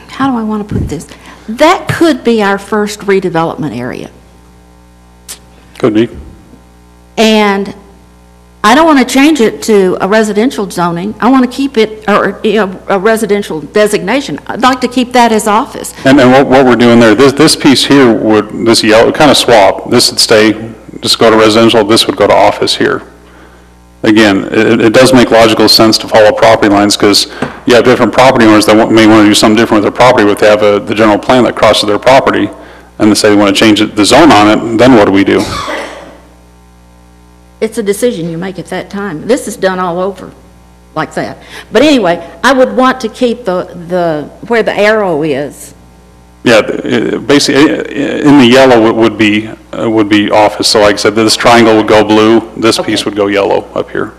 how do I want to put this? That could be our first redevelopment area. Could be. And I don't want to change it to a residential zoning. I want to keep it, or a residential designation. I'd like to keep that as office. And what we're doing there, this piece here would, this yellow, kind of swap. This would stay, just go to residential, this would go to office here. Again, it does make logical sense to follow property lines, because you have different property owners that may want to do something different with their property, but they have the general plan that crosses their property, and they say they want to change the zone on it, then what do we do? It's a decision you make at that time. This is done all over like that. But anyway, I would want to keep the where the arrow is. Yeah, basically, in the yellow would be office. So like I said, this triangle would go blue, this piece would go yellow up here.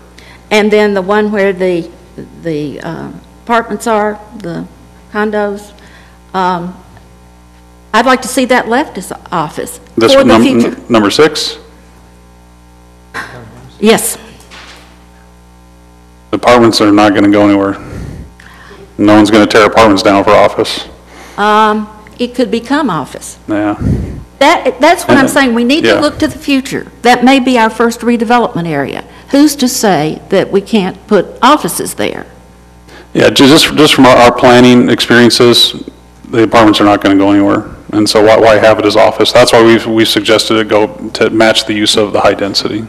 And then the one where the apartments are, the condos, I'd like to see that left as office This for the future. Number 6? Yes. Apartments are not going to go anywhere. No one's going to tear apartments down for office. It could become office. Yeah. That's what I'm saying. We need Yeah. to look to the future. That may be our first redevelopment area. Who's to say that we can't put offices there? Yeah, just from our planning experiences, the apartments are not going to go anywhere. And so why have it as office? That's why we've suggested it go to match the use of the high density.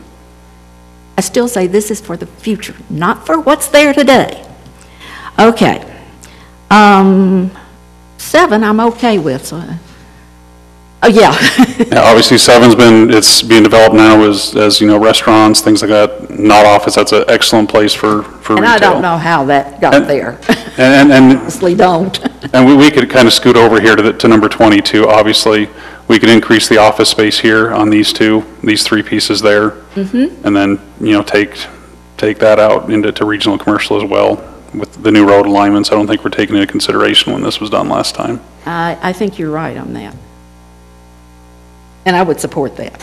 I still say this is for the future, not for what's there today. Okay. 7, I'm okay with, so. Oh, yeah. Yeah, obviously it's being developed now as you know, restaurants, things like that, not office. That's an excellent place for retail. And I don't know how that got there. And Honestly don't. And we could kind of scoot over here to number 22. Obviously, we could increase the office space here on these 3 pieces there. Mm-hmm. And then, you know, take that out into regional commercial as well. With the new road alignments, I don't think we're taking into consideration when this was done last time. I think you're right on that. And I would support that.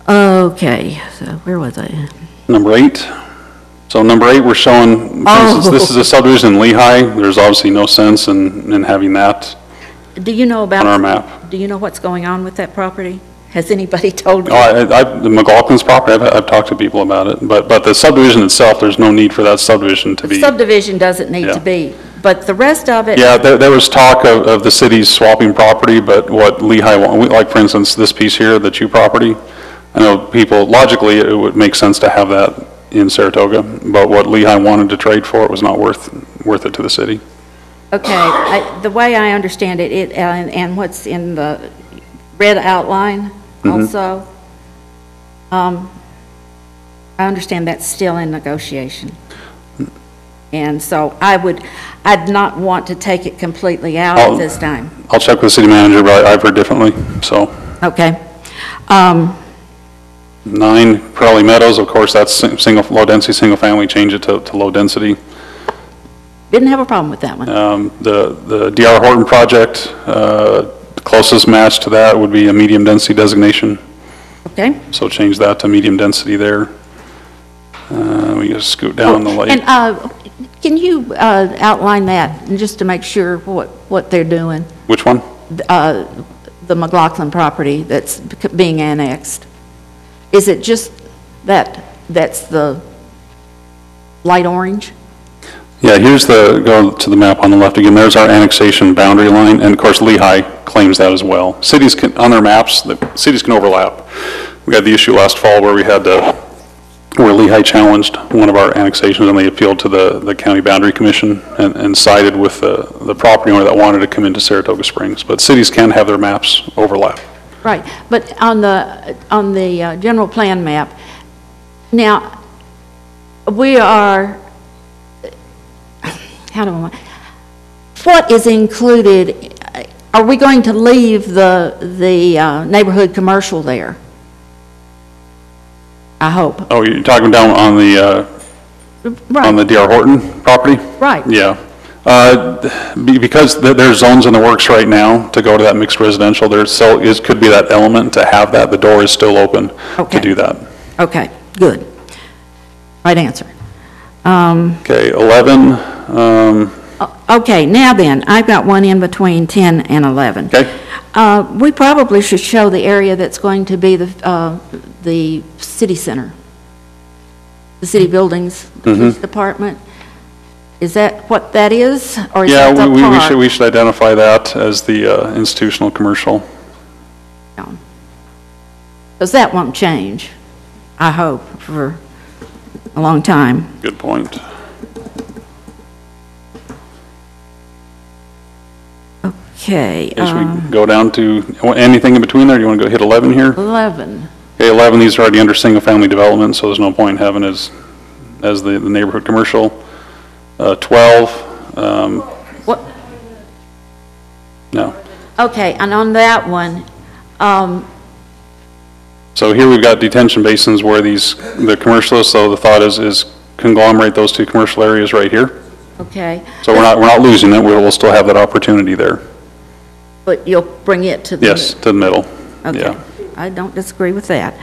Okay, so where was I? Number 8. So number 8, we're showing, for instance, this is a subdivision in Lehigh. There's obviously no sense in having that Do you know about? on our map. Do you know what's going on with that property? Has anybody told you? The McLaughlin's property, I've talked to people about it, but the subdivision itself, there's no need for that subdivision to be. Subdivision doesn't need Yeah. to be, but the rest of it. Yeah, there was talk of the cities swapping property, but what Lehigh, like for instance, this piece here, the Chew property, I know people, logically, it would make sense to have that in Saratoga, but what Lehigh wanted to trade for, it was not worth it to the city. Okay, the way I understand it, and what's in the red outline also, I understand that's still in negotiation. And so I'd not want to take it completely out at this time. I'll check with the city manager, but I've heard differently, so. Okay. 9, Crowley Meadows, of course, that's low-density, single-family, change it to low-density. Didn't have a problem with that one. The D.R. Horton project, the closest match to that would be a medium-density designation. Okay. So change that to medium-density there. We just scoot down the lake. And can you outline that, just to make sure what they're doing? Which one? The McLaughlin property that's being annexed. Is it just that's the light orange? Yeah, go to the map on the left again. There's our annexation boundary line, and of course Lehigh claims that as well. Cities can, on their maps, the cities can overlap. We had the issue last fall where where Lehigh challenged one of our annexations, and they appealed to the County Boundary Commission and sided with the property owner that wanted to come into Saratoga Springs. But cities can have their maps overlap. Right, but on the general plan map, now, we are, what is included, are we going to leave the neighborhood commercial there? I hope. Oh, you're talking down on the Right, D.R. Horton property? right. Yeah. Because there's zones in the works right now to go to that mixed residential, there still could be that element to have that. The door is still open Okay. to do that. Okay, good. Right answer. Okay, 11, Okay, now then, I've got one in between 10 and 11. okay? We probably should show the area that's going to be the city center, the city buildings, the police department. Is that what that is, or is Yeah, that the park? we should identify that as the institutional commercial. Because that won't change, I hope, for a long time. Good point. Okay, Okay, should we go down to, anything in between there? Do you want to go hit 11 here? 11. Okay, 11, these are already under single-family development, so there's no point in having as the neighborhood commercial. 12, What? no. Okay, and on that one, So here we've got detention basins where the commercialists, so the thought is conglomerate those two commercial areas right here. okay, So we're not losing it, we'll still have that opportunity there. but you'll bring it to the... Yes, to the middle, Okay, yeah. I don't disagree with that.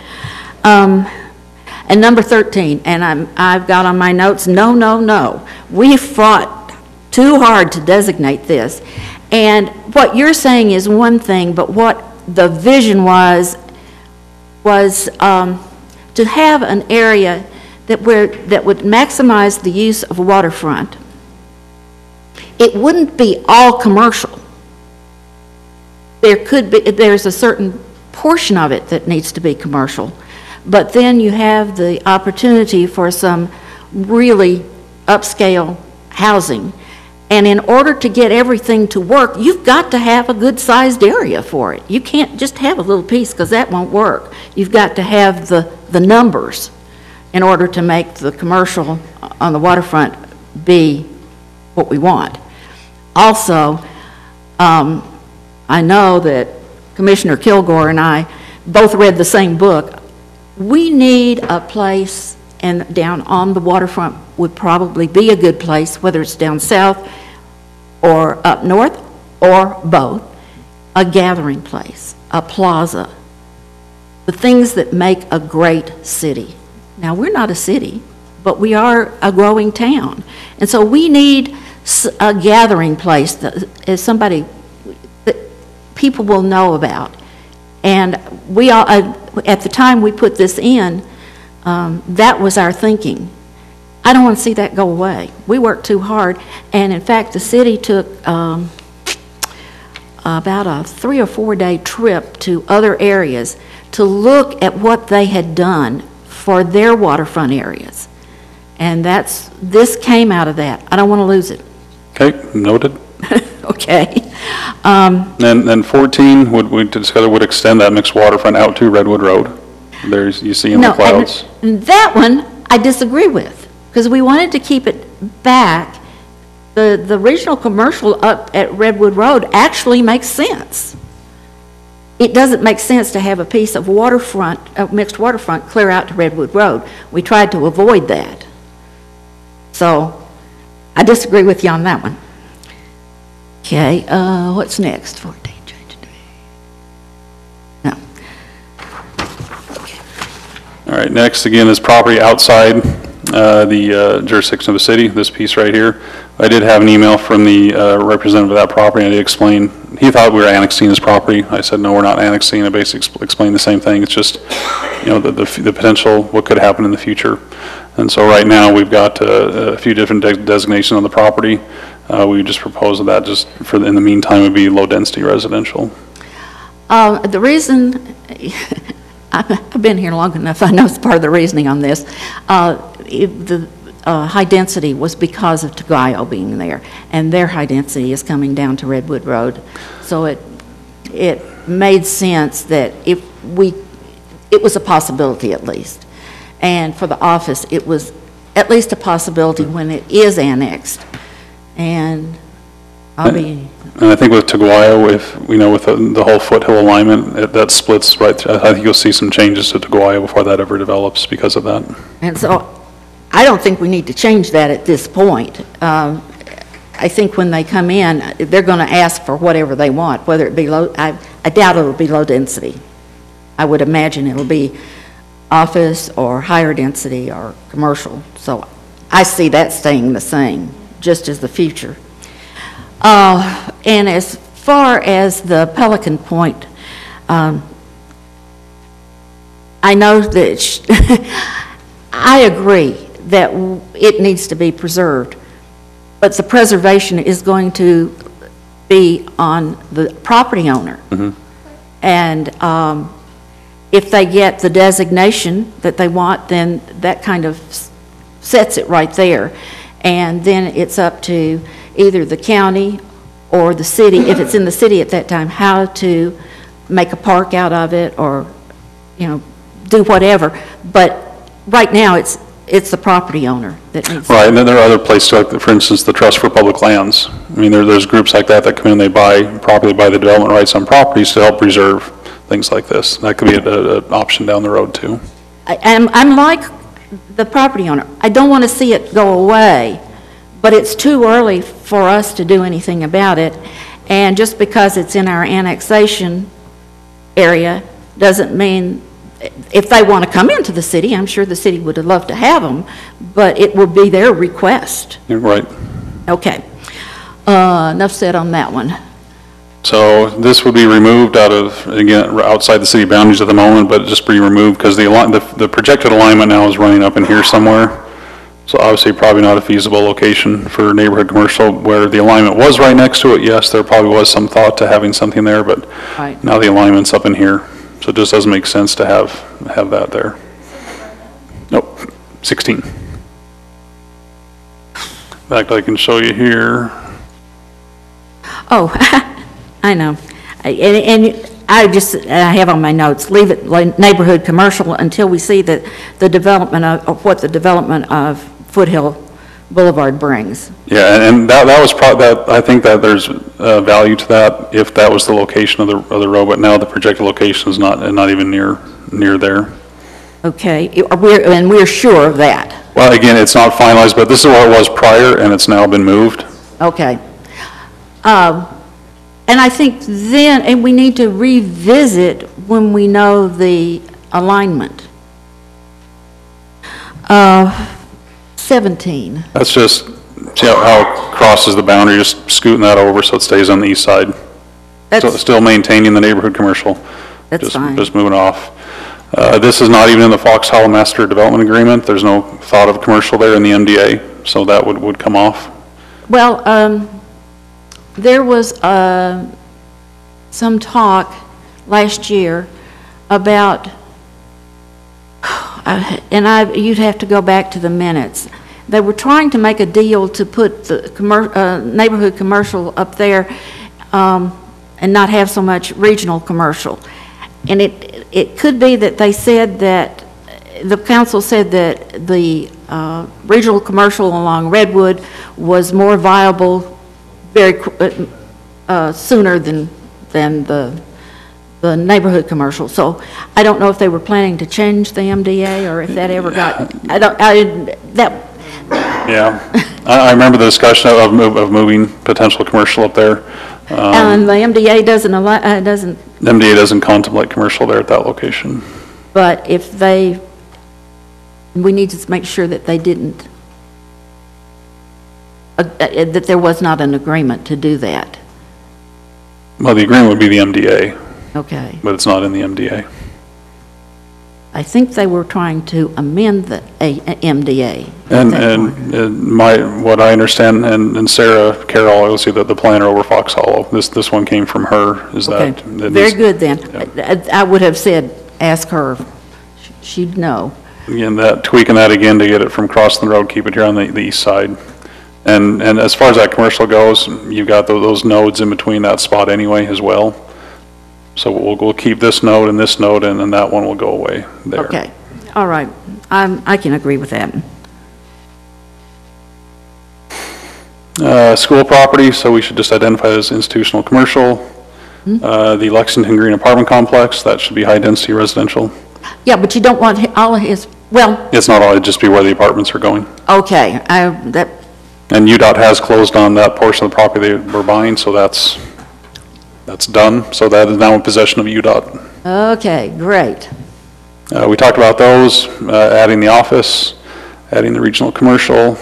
And number 13, and I've got on my notes, no, no, no. We fought too hard to designate this. And what you're saying is one thing, but what the vision was to have an area that would maximize the use of waterfront. It wouldn't be all commercial. There's a certain portion of it that needs to be commercial, but then you have the opportunity for some really upscale housing. And in order to get everything to work, you've got to have a good-sized area for it. You can't just have a little piece, because that won't work. You've got to have the numbers in order to make the commercial on the waterfront be what we want. Also, I know that Commissioner Kilgore and I both read the same book. We need a place, and down on the waterfront would probably be a good place, whether it's down south or up north or both, a gathering place, a plaza, the things that make a great city. Now, we're not a city, but we are a growing town. And so we need a gathering place that is somebody that people will know about. And we all, at the time we put this in, that was our thinking. I don't want to see that go away. We worked too hard, and in fact, the city took about a 3 or 4 day trip to other areas to look at what they had done for their waterfront areas. And this came out of that. I don't want to lose it. Okay, noted. Okay. And 14, we discussed would extend that mixed waterfront out to Redwood Road. There's, you see in the clouds. And that one I disagree with, because we wanted to keep it back. The regional commercial up at Redwood Road actually makes sense. It doesn't make sense to have a piece of waterfront, mixed waterfront, clear out to Redwood Road. We tried to avoid that. So I disagree with you on that one. Okay, what's next? 14, change the date. No. Okay. All right, next again is property outside the jurisdiction of the city, this piece right here. I did have an email from the representative of that property, and I did explain, he thought we were annexing his property. I said, no, we're not annexing. I basically explained the same thing. It's just, you know, the potential, what could happen in the future. And so right now, we've got a few different designations on the property. We just proposed that just in the meantime would be low-density residential. The reason, I've been here long enough, I know it's part of the reasoning on this. The high density was because of Togayo being there, and their high density is coming down to Redwood Road. So it made sense that it was a possibility at least. And for the office, it was at least a possibility when it is annexed. And I'll be, And I think with Teguaya, with the whole foothill alignment, that splits right through. I think you'll see some changes to Teguaya before that ever develops because of that. and so I don't think we need to change that at this point. I think when they come in, they're going to ask for whatever they want, whether it be low, I doubt it'll be low density. I would imagine it'll be office or higher density or commercial. So I see that staying the same, just as the future. And as far as the Pelican Point, I know that I agree that it needs to be preserved, but the preservation is going to be on the property owner. And if they get the designation that they want, then that kind of sets it right there. And then it's up to either the county or the city, if it's in the city at that time, how to make a park out of it or, do whatever. But right now, it's the property owner that needs to. Right, and then there are other places, like, for instance, the Trust for Public Lands. I mean, there's groups like that come in, they buy the development rights on properties to help preserve things like this. That could be an option down the road, too. I'm like the property owner. I don't want to see it go away, but it's too early for us to do anything about it. And just because it's in our annexation area doesn't mean, if they want to come into the city, I'm sure the city would have loved to have them, but it would be their request. You're right. Okay. Enough said on that one. So this would be removed outside the city boundaries at the moment, but just be removed because the projected alignment now is running up in here somewhere. So obviously probably not a feasible location for neighborhood commercial. Where the alignment was right next to it, yes, there probably was some thought to having something there, but now the alignment's up in here. So it just doesn't make sense to have that there. Nope, 16. In fact, I can show you here. Oh, I know. And I have on my notes, leave it like neighborhood commercial until we see that the development of what the development of Foothill Boulevard brings. Yeah, and that was I think that there's value to that if that was the location of the road, but now the projected location is not even near there. Okay, we're sure of that. Well, again, it's not finalized, but this is where it was prior, and it's now been moved. Okay. And I think then, and we need to revisit when we know the alignment. 17. That's just, see how it crosses the boundary, just scooting that over so it stays on the east side. Still maintaining the neighborhood commercial. That's fine. Just moving off. This is not even in the Fox Hollow Master Development Agreement. There's no thought of commercial there in the MDA, so that would come off. Well, there was some talk last year about, you'd have to go back to the minutes. They were trying to make a deal to put the neighborhood commercial up there and not have so much regional commercial. And it could be that they said that, the council said that the regional commercial along Redwood was more viable sooner than the neighborhood commercial. So I don't know if they were planning to change the MDA or if that ever got, Yeah, I remember the discussion of moving potential commercial up there. And the MDA doesn't MDA doesn't contemplate commercial there at that location. But if we need to make sure that they didn't, that there was not an agreement to do that. Well, the agreement would be the MDA. Okay. But it's not in the MDA. I think they were trying to amend the MDA. And what I understand, and Sarah Carroll, you'll see that the planner over Fox Hollow, this one came from her, is that. Okay, very good then. Yeah. I would have said, ask her, she'd know. Again, tweaking that again to get it from crossing the road, keep it here on the east side. And as far as that commercial goes, you've got those nodes in between that spot anyway as well. So we'll keep this node and then that one will go away there. Okay, all right. I can agree with that. School property, so we should just identify it as institutional commercial. The Lexington Green apartment complex, that should be high-density residential. Yeah, but you don't want all of his, well, It's not all, it'd just be where the apartments are going. okay, And UDOT has closed on that portion of the property they were buying, so that's done. So that is now in possession of UDOT. okay, great. We talked about those, adding the office, adding the regional commercial.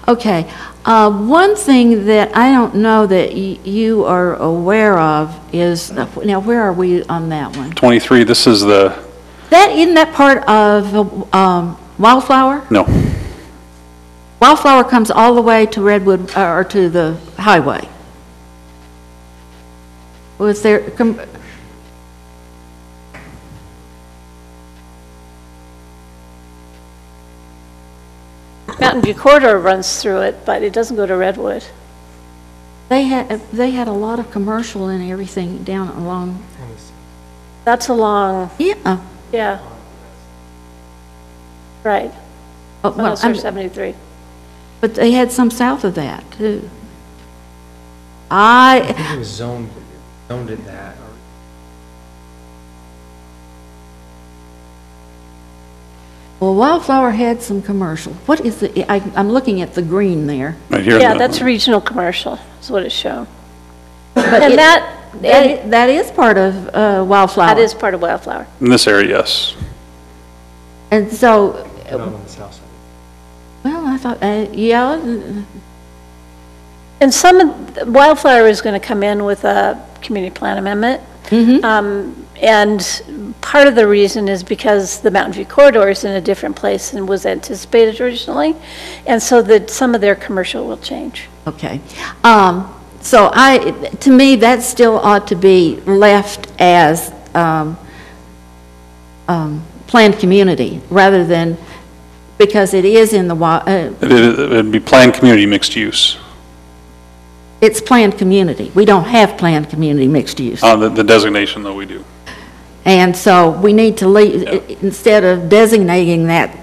Okay, one thing that I don't know that you are aware of is, now where are we on that one? 23, this is the, Isn't that part of Wildflower? no, Wildflower comes all the way to Redwood, or to the highway. Was there, Mountain View Corridor runs through it, but it doesn't go to Redwood. they had a lot of commercial and everything down along, That's along, yeah. yeah. Right, Oh, well, 73. but they had some south of that, too. I think it was zoned at that. Well, Wildflower had some commercial. What is the, I'm looking at the green there. right here. Yeah, that's regional commercial, is what it's shown. But And it- that, that is part of Wildflower. that is part of Wildflower. In this area, yes. And so, Not on the south side. well, I thought, yeah, And Wildflower is going to come in with a community plan amendment. And part of the reason is because the Mountain View Corridor is in a different place than was anticipated originally. And so that some of their commercial will change. okay. So to me, that still ought to be left as planned community, rather than, because it is in the, It'd be planned community mixed use. it's planned community. We don't have planned community mixed use. The designation, though, we do. And so we need to leave, instead of designating that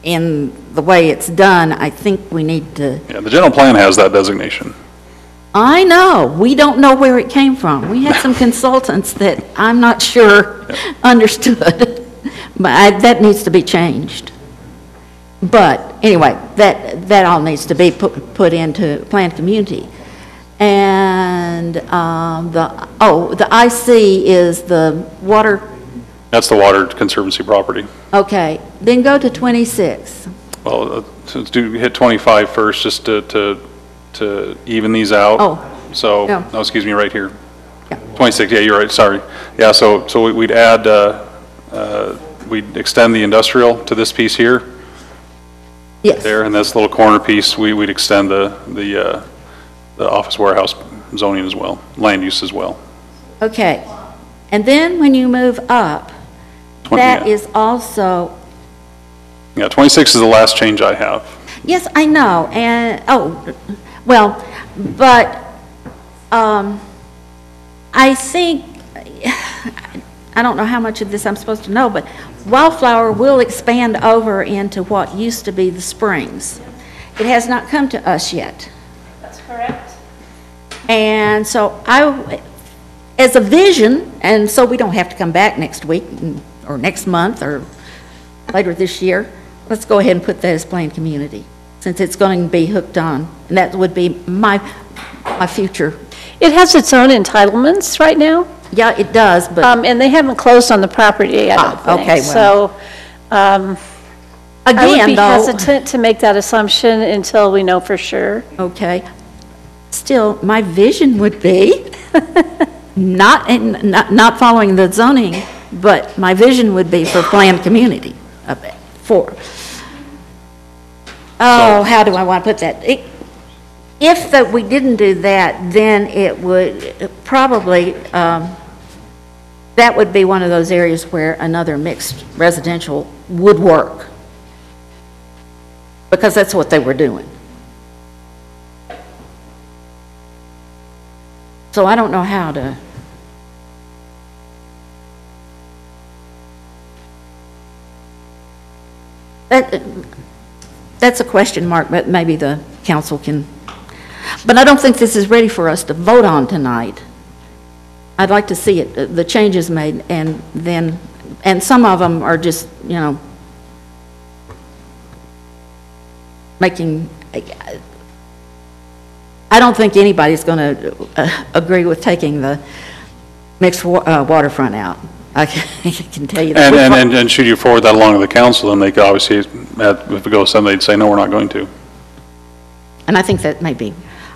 in the way it's done, I think we need to, Yeah, the general plan has that designation. I know, we don't know where it came from. We had some consultants that I'm not sure understood, but that needs to be changed. But anyway, that all needs to be put into planned community. And the IC is the water, That's the Water Conservancy property. okay, then go to 26. Well, hit 25 first, just to even these out. Oh. So, Yeah. no, excuse me, right here. Yeah. 26, yeah, you're right, sorry. Yeah, so we'd add, we'd extend the industrial to this piece here, Yes. there, and this little corner piece, we'd extend the office warehouse zoning as well, land use as well. Okay, and then when you move up, 20, that yeah. is also, Yeah, 26 is the last change I have. yes, I know, and, well, but, I think, I don't know how much of this I'm supposed to know, but Wildflower will expand over into what used to be the Springs. It has not come to us yet. That's correct. And so as a vision, and so we don't have to come back next week or next month or later this year, let's go ahead and put that as planned community, since it's going to be hooked on. And that would be my future. It has its own entitlements right now, Yeah, it does, but, and they haven't closed on the property, I don't think. okay, So I would again, be though, hesitant to make that assumption until we know for sure. okay, still, my vision would be, not following the zoning, but my vision would be for planned community, how do I want to put that? If we didn't do that, then it would probably, that would be one of those areas where another mixed residential would work, because that's what they were doing. So I don't know how to. that's a question mark, but maybe the council can, but I don't think this is ready for us to vote on tonight. I'd like to see it, the changes made, and then, and some of them are just, you know, making, I don't think anybody's going to agree with taking the mixed waterfront out. I can tell you that. And should you forward that along to the council, then they could obviously, if it goes to them, they'd say, no, we're not going to. And I think that may be.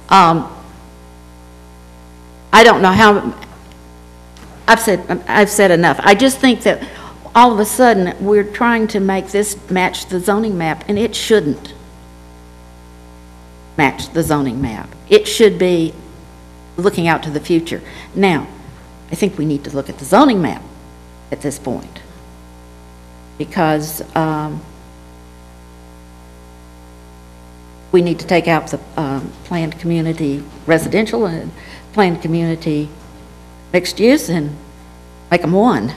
I don't know how, I've said enough. I just think that all of a sudden, we're trying to make this match the zoning map, and it shouldn't match the zoning map. It should be looking out to the future. Now, I think we need to look at the zoning map at this point, because we need to take out the planned community residential and planned community mixed use and make them one,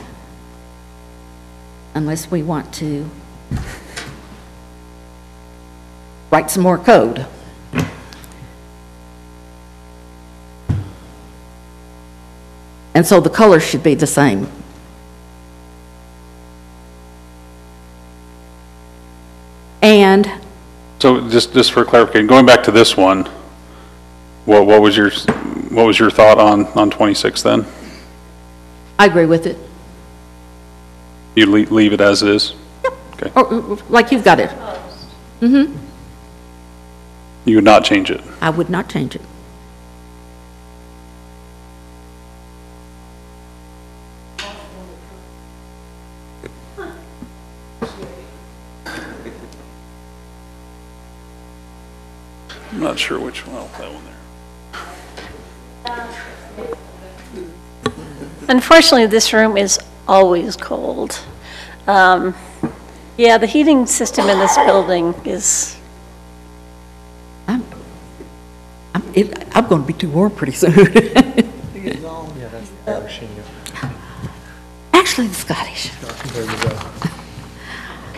unless we want to write some more code. And so the colors should be the same. And So just for clarification, going back to this one, what was your thought on 26 then? I agree with it. You leave it as is? Yep. Okay. Or, like you've got it. Mm-hmm. You would not change it? I would not change it. I'm not sure which one, oh, that one there. Unfortunately, this room is always cold. Yeah, the heating system in this building is... I'm going to be too warm pretty soon. Actually, the Scottish.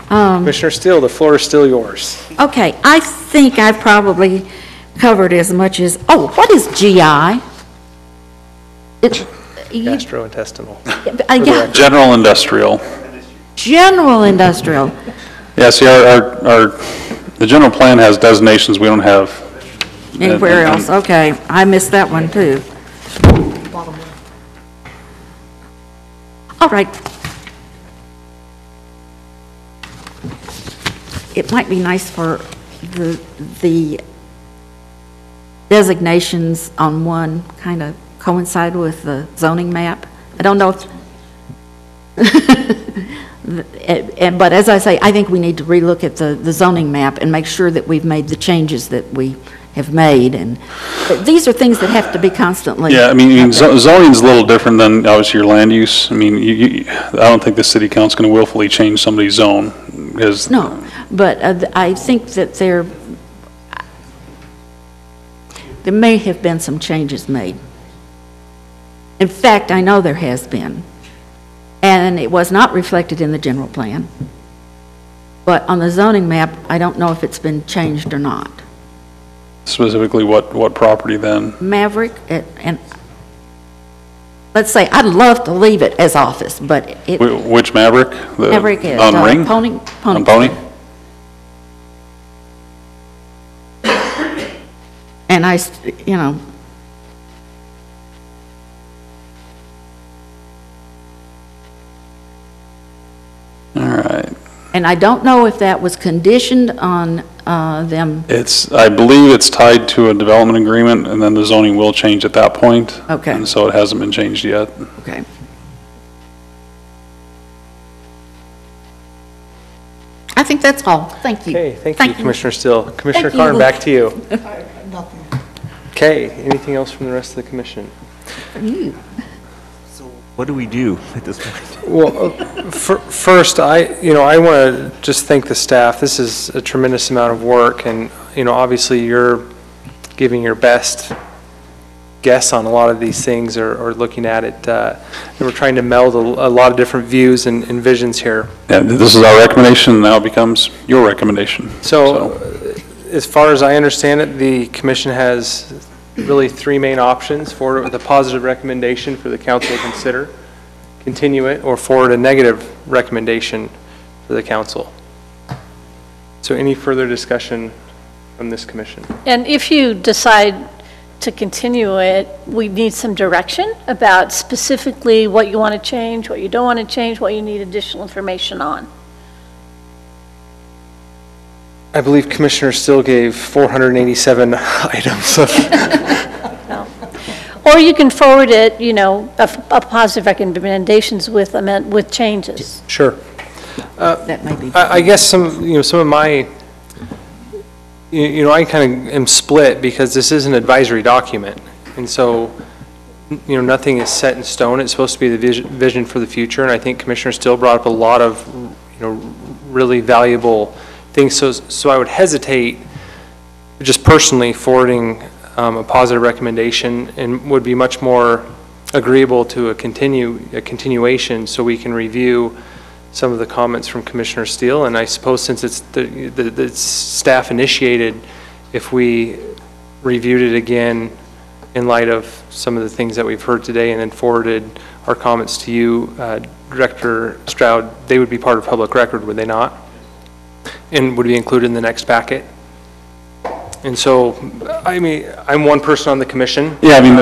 Commissioner Steele, the floor is still yours. Okay, I think I've probably covered as much as, oh, what is GI? Gastrointestinal. Yeah, General industrial. general industrial. Yeah, see, the general plan has designations we don't have. Anywhere else, okay, I missed that one too. All right. It might be nice for the designations on one kind of coincide with the zoning map. I don't know if, but as I say, I think we need to relook at the zoning map and make sure that we've made the changes that we have made, and these are things that have to be constantly. Yeah, I mean, zoning's a little different than obviously your land use. I mean, I don't think the city council's going to willfully change somebody's zone, because. No, but I think that there may have been some changes made. In fact, I know there has been, and it was not reflected in the general plan. But on the zoning map, I don't know if it's been changed or not. Specifically, what property then? Maverick, and let's say, I'd love to leave it as office, but it. Which Maverick? Maverick is. On Ring? Pony. On Pony? And you know. All right. And I don't know if that was conditioned on them. I believe it's tied to a development agreement, and then the zoning will change at that point. Okay. And so it hasn't been changed yet. Okay. I think that's all. Thank you. Okay, thank you, Commissioner Steele. Commissioner Carn, back to you. Nothing. Okay, anything else from the rest of the commission? What do we do at this point? Well, first, I want to just thank the staff. This is a tremendous amount of work, and, obviously you're giving your best guess on a lot of these things or looking at it. And we're trying to meld a lot of different views and visions here. Yeah, this is our recommendation, now it becomes your recommendation. So as far as I understand it, the commission has really three main options: forward it with a positive recommendation for the council to consider, continue it, or forward a negative recommendation for the council. So any further discussion from this commission? And if you decide to continue it, we need some direction about specifically what you want to change, what you don't want to change, what you need additional information on. I believe Commissioner Still gave 487 items of Or you can forward it, you know, a positive recommendations with changes. Sure. That may be. I guess some of my, I kind of am split because this is an advisory document. And so, nothing is set in stone. It's supposed to be the vision for the future. And I think Commissioner Still brought up a lot of, really valuable things. So I would hesitate just personally forwarding a positive recommendation, and would be much more agreeable to a continuation so we can review some of the comments from Commissioner Steele. And I suppose since it's the staff initiated, if we reviewed it again in light of some of the things that we've heard today and then forwarded our comments to you, Director Stroud, they would be part of public record, would they not? And would be included in the next packet? And so, I mean, I'm one person on the commission. Yeah, I mean,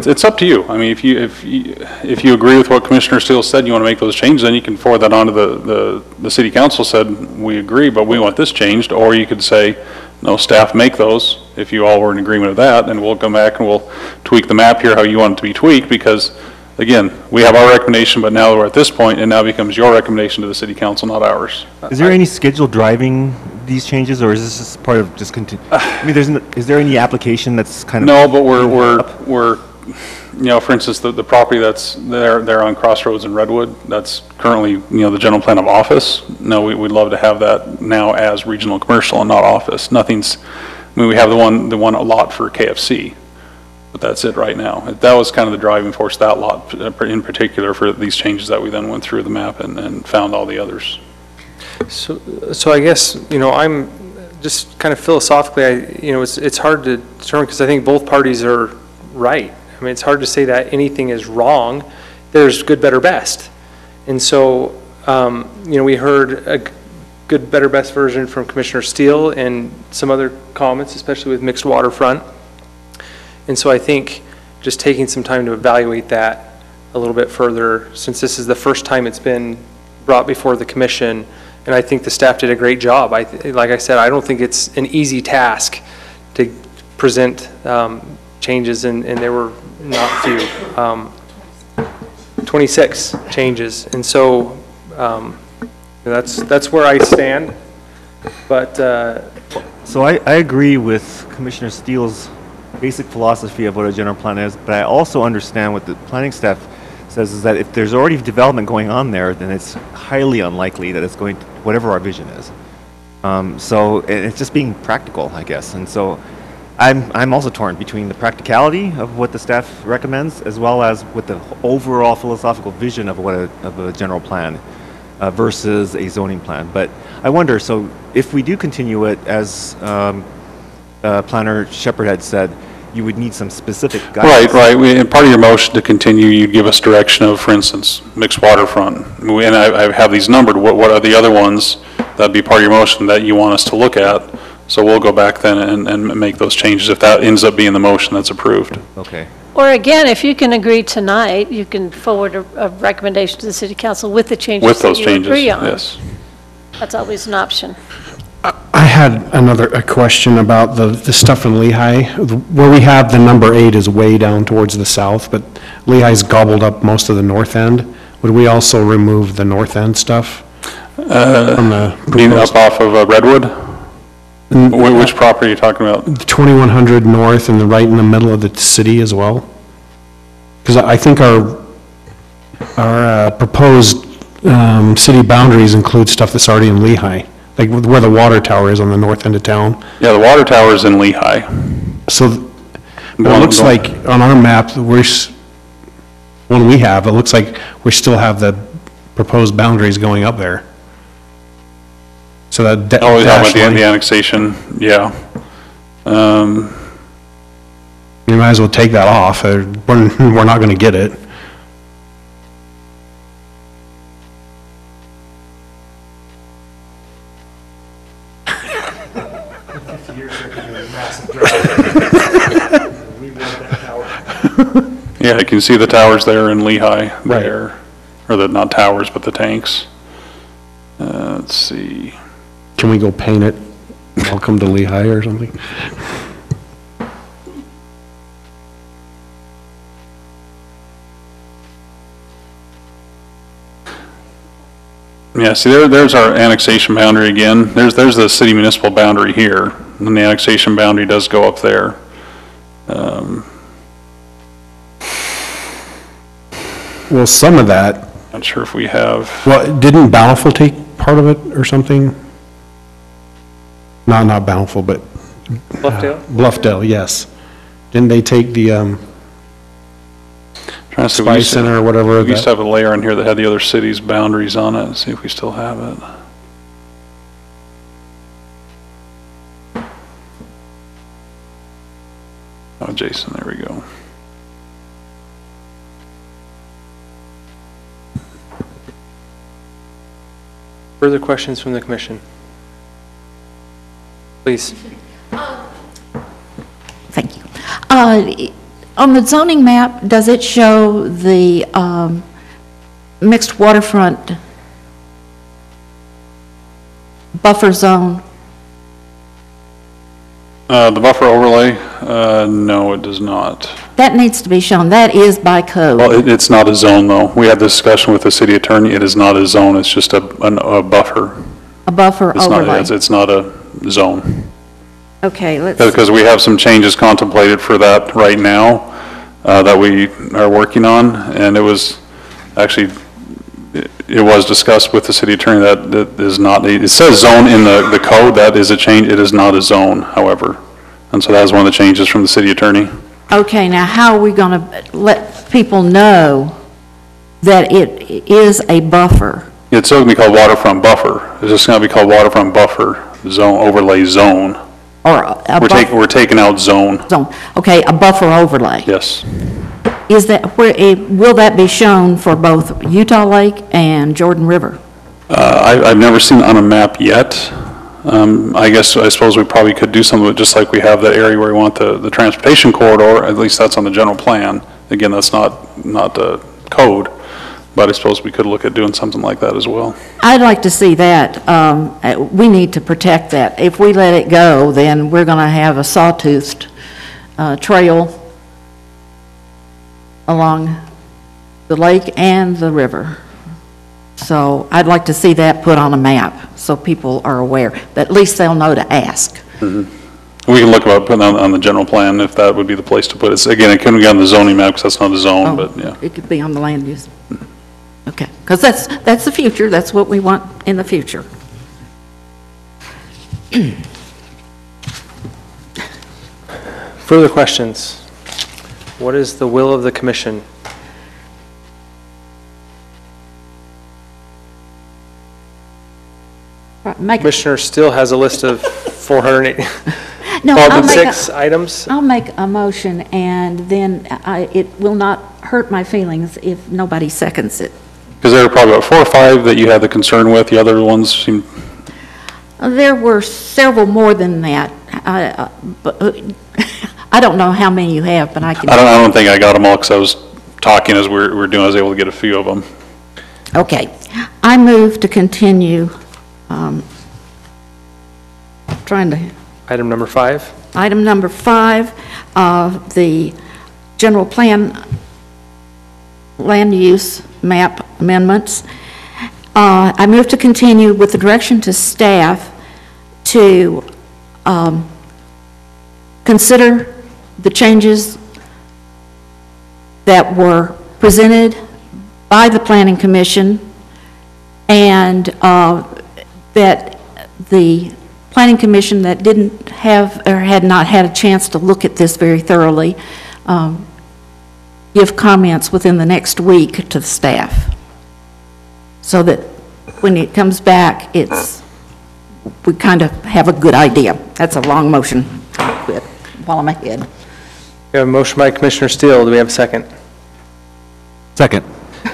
it's up to you. I mean, if you agree with what Commissioner Steele said, you want to make those changes, then you can forward that on to the city council, said, we agree, but we want this changed. Or you could say, no, staff make those. If you all were in agreement with that, then we'll come back and we'll tweak the map here how you want it to be tweaked, because again, we have our recommendation, but now we're at this point, and now it becomes your recommendation to the city council, not ours. Is there any schedule driving these changes, or is this just part of just continue? I mean, is there any application that's kind of? No, but we're for instance, the property that's there on Crossroads in Redwood, that's currently, the general plan of office. No, we'd love to have that now as regional commercial and not office. We have the one lot for KFC. But that's it right now. That was kind of the driving force, that lot in particular, for these changes that we then went through the map and found all the others. So I guess, I'm just kind of philosophically, it's hard to determine because I think both parties are right. I mean, it's hard to say that anything is wrong. There's good, better, best. And so, we heard a good, better, best version from Commissioner Steele and some other comments, especially with mixed waterfront. And so I think just taking some time to evaluate that a little bit further, since this is the first time it's been brought before the commission, and I think the staff did a great job. Like I said, I don't think it's an easy task to present changes, and there were not few, 26 changes. And so that's where I stand. But So I agree with Commissioner Steele's basic philosophy of what a general plan is, but I also understand what the planning staff says is that if there's already development going on there, then it's highly unlikely that it's going to, whatever our vision is. So it's just being practical, I guess. And so I'm also torn between the practicality of what the staff recommends, as well as with the overall philosophical vision of a general plan versus a zoning plan. But I wonder, so if we do continue it, as Planner Shepherd had said, you would need some specific guidance. Right. And part of your motion to continue, you'd give us direction of, for instance, mixed waterfront. And I have these numbered. What are the other ones that'd be part of your motion that you want us to look at? So we'll go back then and make those changes if that ends up being the motion that's approved. Okay. Or again, if you can agree tonight, you can forward a recommendation to the city council with the changes that you agree on. Yes. That's always an option. I had a question about the stuff in Lehigh, where we have the number 8 is way down towards the south, but Lehigh's gobbled up most of the north end. Would we also remove the north end stuff? From the Being up off of Redwood? Which property are you talking about? 2100 north and right in the middle of the city as well? Because I think our proposed city boundaries include stuff that's already in Lehigh. Like where the water tower is on the north end of town. Yeah, the water tower is in Lehigh. So But it looks like on our map, one we have, it looks like we still have the proposed boundaries going up there. So that Oh, yeah, dash with the line, you annexation, yeah. might as well take that off, or we're not gonna get it. Yeah, you can see the towers there in Lehigh there, or the, not towers, but the tanks. Let's see. Can we go paint it, welcome to Lehigh or something? Yeah, see, there's our annexation boundary again. There's the city municipal boundary here, and the annexation boundary does go up there. Well, some of that, Not sure if we have, well, didn't Bountiful take part of it or something? Not Bountiful, but Bluffdale? Bluffdale, yes. Didn't they take the, trying to see, Spice Center or whatever? we used to that- have a layer in here that had the other cities' boundaries on it. See if we still have it. Oh, Jason, there we go. Further questions from the commission? Please. Thank you. On the zoning map, does it show the mixed waterfront buffer zone? The buffer overlay, no, it does not. That needs to be shown. That is by code. Well, it's not a zone, though. We had this discussion with the city attorney. It is not a zone, it's just a buffer. A buffer It's not, overlay. it's not a zone. Okay, let's, Because we have some changes contemplated for that right now, that we are working on, and it was, actually, it was discussed with the city attorney that it is not, it says zone in the code, that is a change, it is not a zone, however. And so that is one of the changes from the city attorney. okay, now how are we going to let people know that it is a buffer? It's still going to be called waterfront buffer. It's just going to be called waterfront buffer zone, overlay zone. Or a We're taking out zone, zone? Okay, a buffer overlay. yes. Is that, will that be shown for both Utah Lake and Jordan River? I've never seen it on a map yet. I suppose we probably could do something with, just like we have that area where we want the transportation corridor, at least that's on the general plan. Again, that's not the code, but I suppose we could look at doing something like that as well. I'd like to see that. We need to protect that. If we let it go, then we're going to have a sawtoothed trail along the lake and the river. So I'd like to see that put on a map so people are aware, that at least they'll know to ask. We can look about putting on the general plan if that would be the place to put it. Again, it couldn't be on the zoning map because that's not a zone, but yeah. It could be on the land use. Okay, because that's the future, that's what we want in the future. Further questions? What is the will of the commission? Commissioner still has a list of 408, No, I'll make 6 items. I'll make a motion, and then it will not hurt my feelings if nobody seconds it. Because there were probably about 4 or 5 that you had the concern with, the other ones seem, There were several more than that. I don't know how many you have, but I can... I don't think I got them all because I was talking as we were doing, I was able to get a few of them. Okay. I move to continue, trying to... Item number 5. Item number 5, the general plan land use map amendments. I move to continue with the direction to staff to consider the changes that were presented by the Planning Commission, and that the Planning Commission that didn't have, or had not had a chance to look at this very thoroughly, give comments within the next week to the staff, so that when it comes back, we kind of have a good idea. That's a long motion. Quit while I'm ahead. We have a motion by Commissioner Steele. Do we have a second? Second.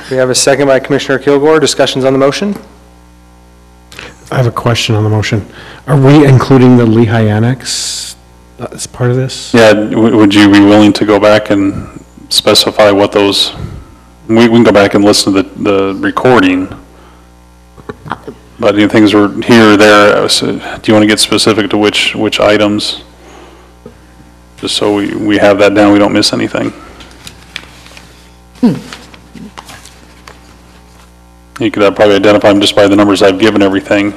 We have a second by Commissioner Kilgore. Discussions on the motion? I have a question on the motion. Are we including the Lehigh Annex as part of this? Yeah, would you be willing to go back and specify what those, we can go back and listen to the recording, but things are here or there, so do you want to get specific to which items? Just so we have that down, we don't miss anything. You could probably identify them just by the numbers I've given everything.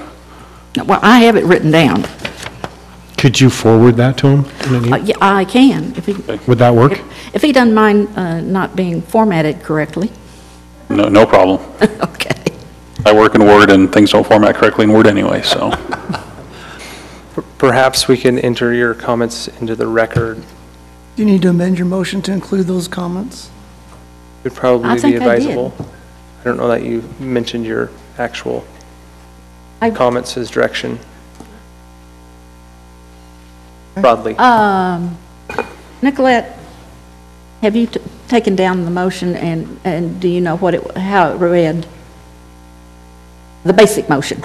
Well, I have it written down. Could you forward that to him? in an email? Yeah, I can, if he, Would that work? if he doesn't mind not being formatted correctly. No problem. Okay. I work in Word and things don't format correctly in Word anyway, so. Perhaps we can enter your comments into the record. Do you need to amend your motion to include those comments? Would probably I be think I did. advisable. I don't know that you mentioned your actual comments as direction. Broadly. Nicolette, have you taken down the motion, and do you know how it read? The basic motion.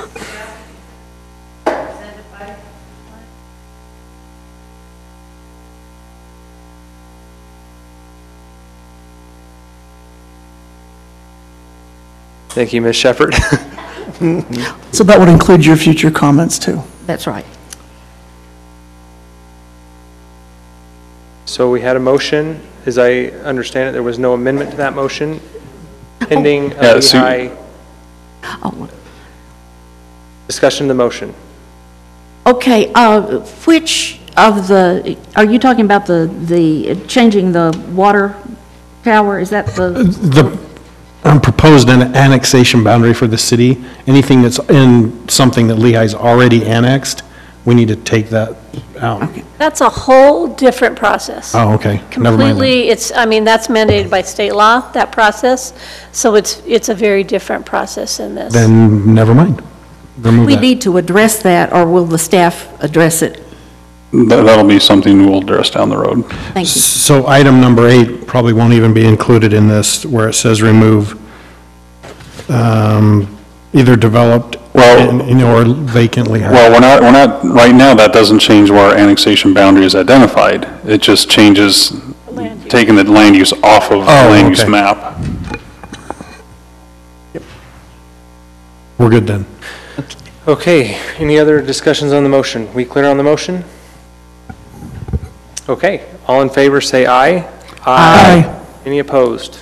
Thank you, Ms. Shepherd. So that would include your future comments too. That's right. So we had a motion. As I understand it, there was no amendment to that motion pending a Lehigh Oh, discussion of the motion. okay, which of are you talking about the changing the water tower? Is that The proposed annexation boundary for the city, anything that's in something that Lehigh's already annexed, we need to take that out. That's a whole different process. Oh, okay. Never mind then. Completely, that's mandated by state law, that process, so it's a very different process in this. Then, never mind. Remove we that. need to address that, or will the staff address it? That'll be something we'll address down the road. Thank you. So item number 8 probably won't even be included in this, where it says remove either developed or vacantly. Well, we're not, right now, that doesn't change where our annexation boundary is identified. It just changes, taking the land use off of the land use map. We're good then. Okay, any other discussions on the motion? We clear on the motion? Okay, all in favor say aye. Aye. Any opposed?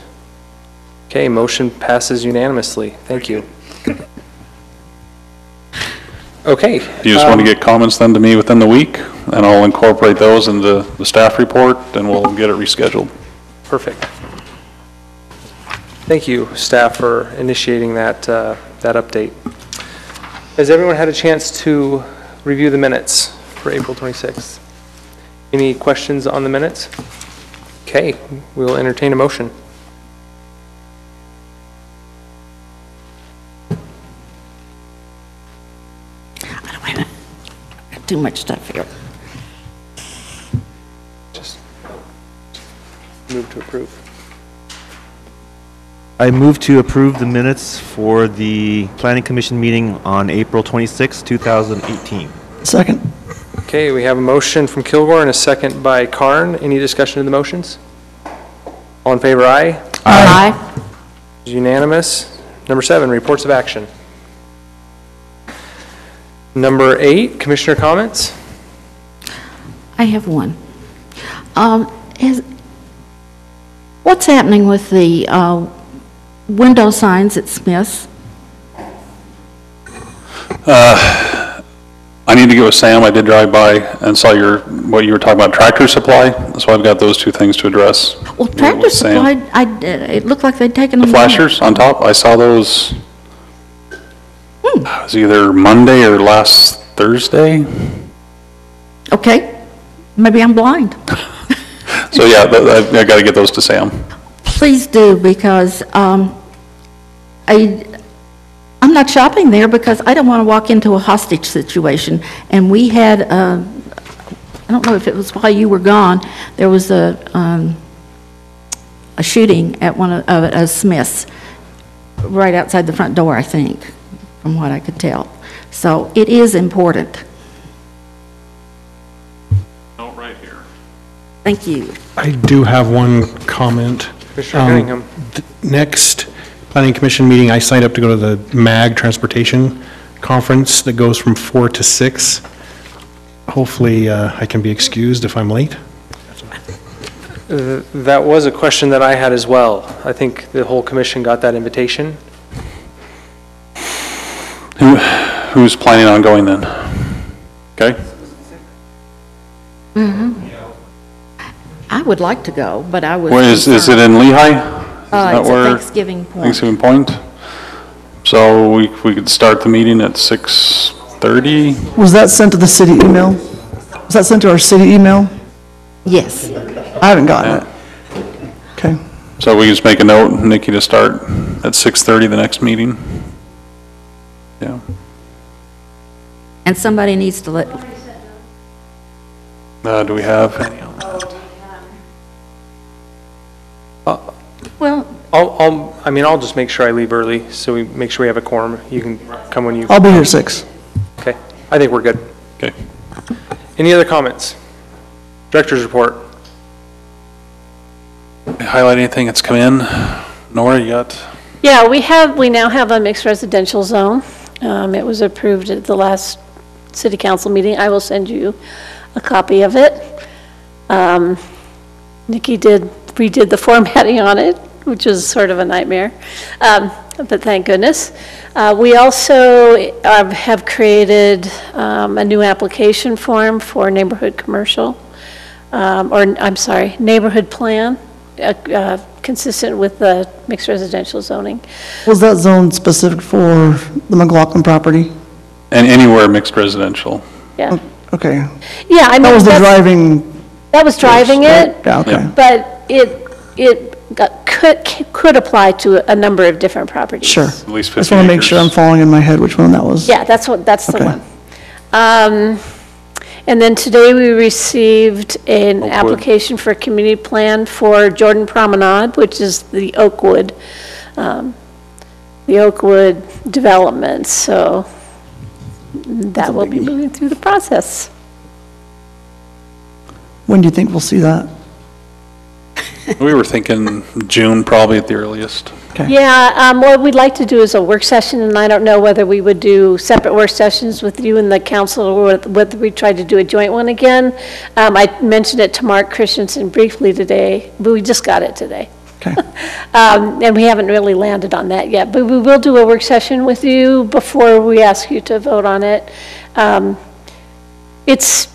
Okay, motion passes unanimously. Thank you. Okay. Do you just want to get comments then to me within the week, and I'll incorporate those into the staff report, and we'll get it rescheduled. Perfect. Thank you, staff, for initiating that update. Has everyone had a chance to review the minutes for April 26th? Any questions on the minutes? Okay, we will entertain a motion. Too much stuff here. Just move to approve. I move to approve the minutes for the Planning Commission meeting on April 26, 2018. Second. Okay, we have a motion from Kilgore and a second by Karn. Any discussion of the motions? All in favor, aye? Aye. Unanimous. Number 7, reports of action. Number 8, commissioner comments. I have one. What's happening with the window signs at Smith's? I need to get with Sam. I did drive by and saw what you were talking about, Tractor Supply. So I've got those two things to address. Well, Tractor Supply, it looked like they'd taken them down. Flashers on top, I saw those. It was either Monday or last Thursday. Okay, maybe I'm blind. So yeah, I got to get those to Sam. Please do, because I'm not shopping there because I don't want to walk into a hostage situation. And we had, I don't know if it was while you were gone, there was a shooting at one of Smith's, right outside the front door, I think, from what I could tell. So it is important. Oh, right here. Thank you. I do have one comment. Commissioner Cunningham. Next Planning Commission meeting, I signed up to go to the MAG Transportation Conference that goes from 4 to 6. Hopefully, I can be excused if I'm late. That was a question that I had as well. I think the whole commission got that invitation. Who's planning on going then? Okay. I would like to go, but I was. Where is it in Lehigh? It's at Thanksgiving Point. Thanksgiving Point. So we could start the meeting at 6:30. Was that sent to the city email? Was that sent to our city email? Yes. I haven't gotten it. Okay. So we just make a note, Nikki, to start at 6:30 the next meeting. Yeah. And somebody needs to let, Do we have any on that? well, I'll just make sure I leave early, so we make sure we have a quorum. You can come when you. I'll be here at 6. Okay, I think we're good. Okay. Any other comments? Director's report. Highlight anything that's come in? Nora, you got? Yeah, we now have a mixed residential zone. It was approved at the last city council meeting. I will send you a copy of it. Nikki redid the formatting on it, which was sort of a nightmare, but thank goodness. We also have created a new application form for neighborhood commercial, neighborhood plan, consistent with the mixed residential zoning. Was that zone specific for the McLaughlin property? And anywhere mixed residential. Yeah. Okay. Yeah, I mean. That was the driving. That was driving it. Yeah, okay. But could apply to a number of different properties. Sure. At least 50 I just want to make sure I'm following in my head which one that was. Yeah, that's the Okay. one. And then today we received an Oakwood. application for a community plan for Jordan Promenade, which is the Oakwood development. So that will be moving through the process. When do you think we'll see that? We were thinking June probably at the earliest. Okay. Yeah, what we'd like to do is a work session, and I don't know whether we would do separate work sessions with you and the council, or whether we tried to do a joint one again. I mentioned it to Mark Christensen briefly today, but we just got it today. Okay. And we haven't really landed on that yet, but we will do a work session with you before we ask you to vote on it. It's,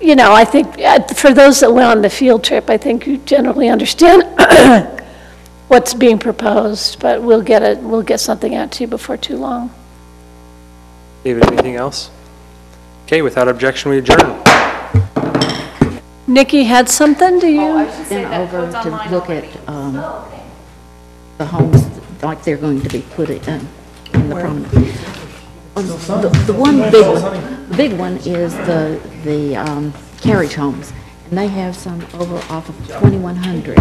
I think for those that went on the field trip, I think you generally understand what's being proposed, but we'll get something out to you before too long. David, anything else? Okay, without objection, we adjourn. Nikki had something, do you? been over to look at the homes like they're going to be put in the promenade. The one big one is the carriage homes, and they have some over off of 2100.